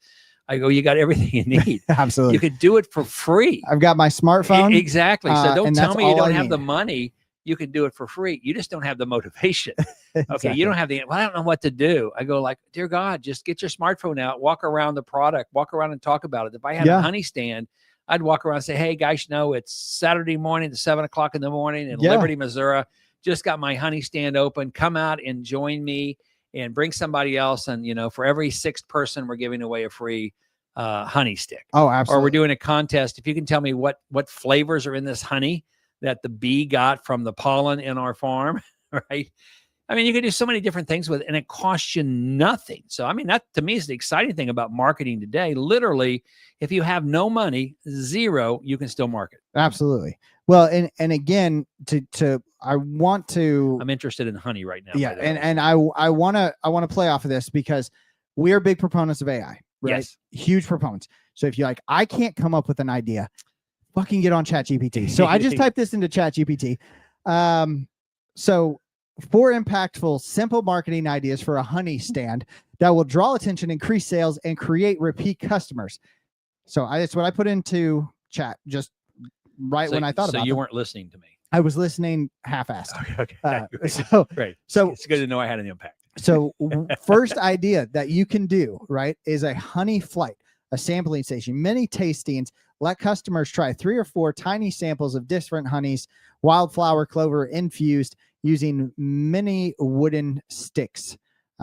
I go, you got everything you need. Absolutely. You could do it for free. I've got my smartphone. Exactly. So don't tell me you don't have need. the money. You can do it for free. You just don't have the motivation. Exactly. Okay. You don't have I don't know what to do. I go like, dear God, just get your smartphone out, walk around the product, walk around and talk about it. If I had a honey stand, I'd walk around and say, hey guys, it's Saturday morning at 7:00 in the morning in Liberty, Missouri. Just got my honey stand open. Come out and join me and bring somebody else. And, for every sixth person, we're giving away a free honey stick. Oh, absolutely. Or we're doing a contest. If you can tell me what flavors are in this honey that the bee got from the pollen in our farm, right? I mean, you can do so many different things with it, and it costs you nothing. So, I mean, that to me is the exciting thing about marketing today. Literally, if you have no money, zero, you can still market. Absolutely. Well, and again, I'm interested in honey right now. Yeah, and I want to play off of this, because we're big proponents of AI, right? Yes. Huge proponents. So if you're like, I can't come up with an idea, fucking get on ChatGPT. So I just typed this into ChatGPT. So 4 impactful, simple marketing ideas for a honey stand that will draw attention, increase sales, and create repeat customers. So that's what I put into chat just when I thought about it. So you weren't listening to me. I was listening half-assed. Okay. So great. So it's good to know I had an impact. So first idea that you can do, right, is a honey flight, a sampling station, mini tastings. Let customers try 3 or 4 tiny samples of different honeys, wildflower, clover infused, using mini wooden sticks.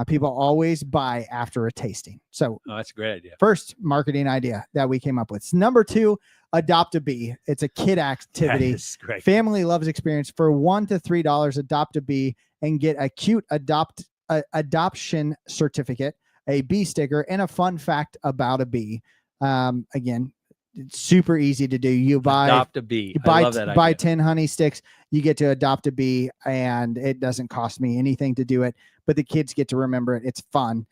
People always buy after a tasting. So that's a great idea. First marketing idea that we came up with. Number 2, adopt a bee. It's a kid activity. That is great. Family loves experience. For $1 to $3, adopt a bee and get a cute adoption certificate, a bee sticker, and a fun fact about a bee. Again, it's super easy to do. You adopt a bee. I love that idea. Buy 10 honey sticks, you get to adopt a bee, and it doesn't cost me anything to do it, but the kids get to remember it. It's fun.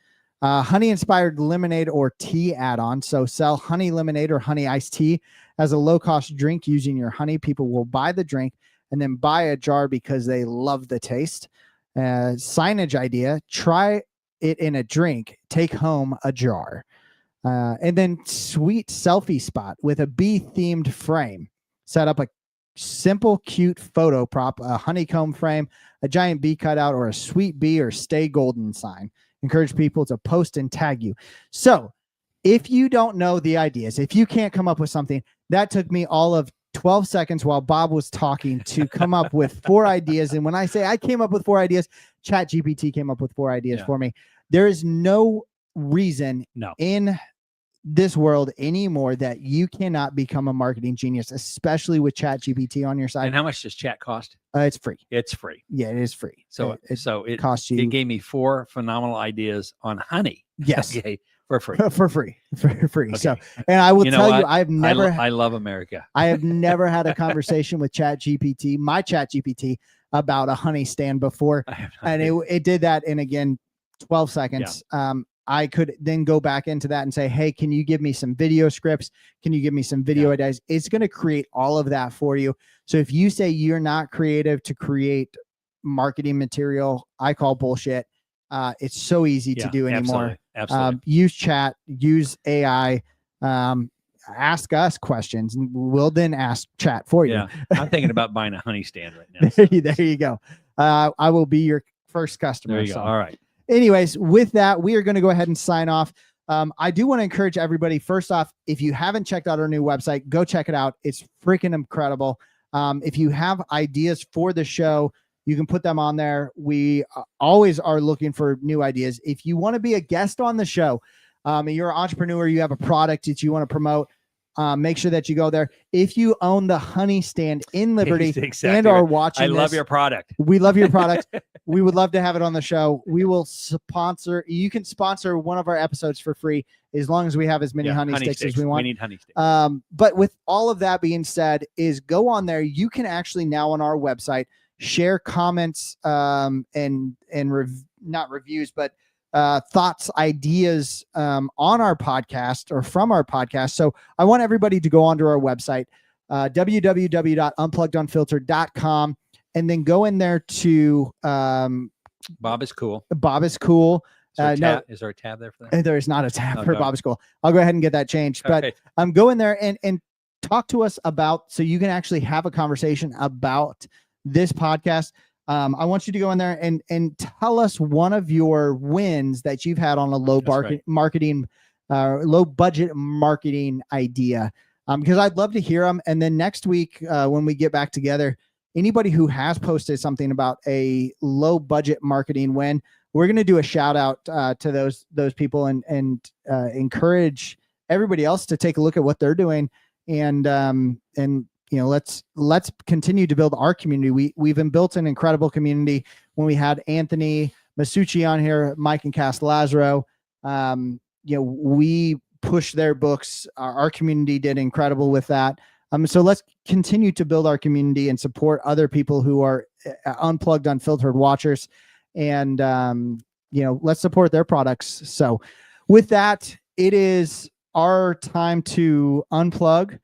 Honey inspired lemonade or tea add-on. So sell honey lemonade or honey iced tea as a low-cost drink using your honey. People will buy the drink and then buy a jar because they love the taste. Signage idea, try it in a drink, take home a jar. And then sweet selfie spot with a bee themed frame. Set up a simple, cute photo prop, a honeycomb frame, a giant bee cutout, or a sweet bee or stay golden sign. Encourage people to post and tag you. So if you don't know the ideas, if you can't come up with something, that took me all of 12 seconds while Bob was talking to come up with 4 ideas. And when I say I came up with 4 ideas, ChatGPT came up with 4 ideas for me. There is no reason in this world anymore that you cannot become a marketing genius, especially with ChatGPT on your side. And how much does chat cost? It's free. It's free. Yeah, it is free. So it costs you. It gave me 4 phenomenal ideas on honey. Yes. Okay. For free. For free. Okay. So, and I will tell you, I've never. I love America. I have never had a conversation with ChatGPT, my ChatGPT, about a honey stand before, and it did that in 12 seconds. Yeah. I could then go back into that and say, hey, can you give me some video scripts? Can you give me some video ideas? It's going to create all of that for you. So if you say you're not creative to create marketing material, I call bullshit. It's so easy to do anymore. Absolutely. Use chat, use AI, ask us questions, and we'll then ask chat for you. Yeah, I'm thinking about buying a honey stand right now. So. There you go. I will be your first customer. There you go. All right. Anyways, with that, we are going to go ahead and sign off. I do want to encourage everybody, first off, if you haven't checked out our new website, go check it out. It's freaking incredible. If you have ideas for the show, you can put them on there. We always are looking for new ideas. If you want to be a guest on the show, and you're an entrepreneur, you have a product that you want to promote, Make sure that you go there. If you own the honey stand in Liberty Exactly and are right. watching I love this, your product. we love your product. We would love to have it on the show. We will sponsor. You can sponsor one of our episodes for free as long as we have as many honey sticks as we want. We need honey sticks. But with all of that being said, is go on there. You can actually now on our website share comments and not reviews, but thoughts, ideas on our podcast or from our podcast. So I want everybody to go onto our website, www.unpluggedunfiltered.com, and then go in there to Bob is cool. Bob is cool. Is there a tab there for that? There is not a tab for Bob is cool. I'll go ahead and get that changed. Okay. But go in there and talk to us about, so you can actually have a conversation about this podcast. I want you to go in there and tell us one of your wins that you've had on a low budget marketing idea. Because I'd love to hear them. And then next week, when we get back together, anybody who has posted something about a low budget marketing win, we're going to do a shout out to those people and encourage everybody else to take a look at what they're doing. And let's continue to build our community. We've been built an incredible community when we had Anthony Masucci on here, Mike and Cass Lazaro. We pushed their books. Our community did incredible with that. So let's continue to build our community and support other people who are Unplugged, Unfiltered watchers. And, let's support their products. So with that, it is our time to unplug.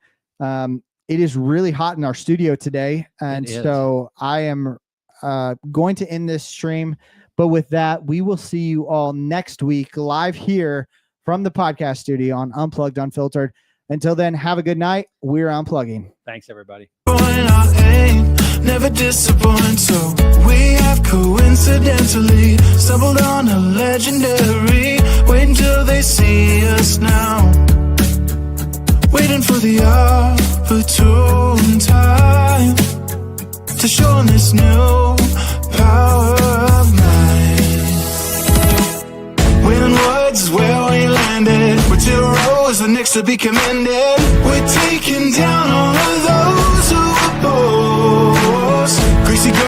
It is really hot in our studio today. And so I am going to end this stream. But with that, we will see you all next week live here from the podcast studio on Unplugged, Unfiltered. Until then, have a good night. We're unplugging. Thanks, everybody. Never disappoint, so we have coincidentally stumbled on a legendary. Wait until they see us now, waiting for the opportune time to show them this new power of mine. When words is where we landed, with 0 is the next to be commended. We're taking down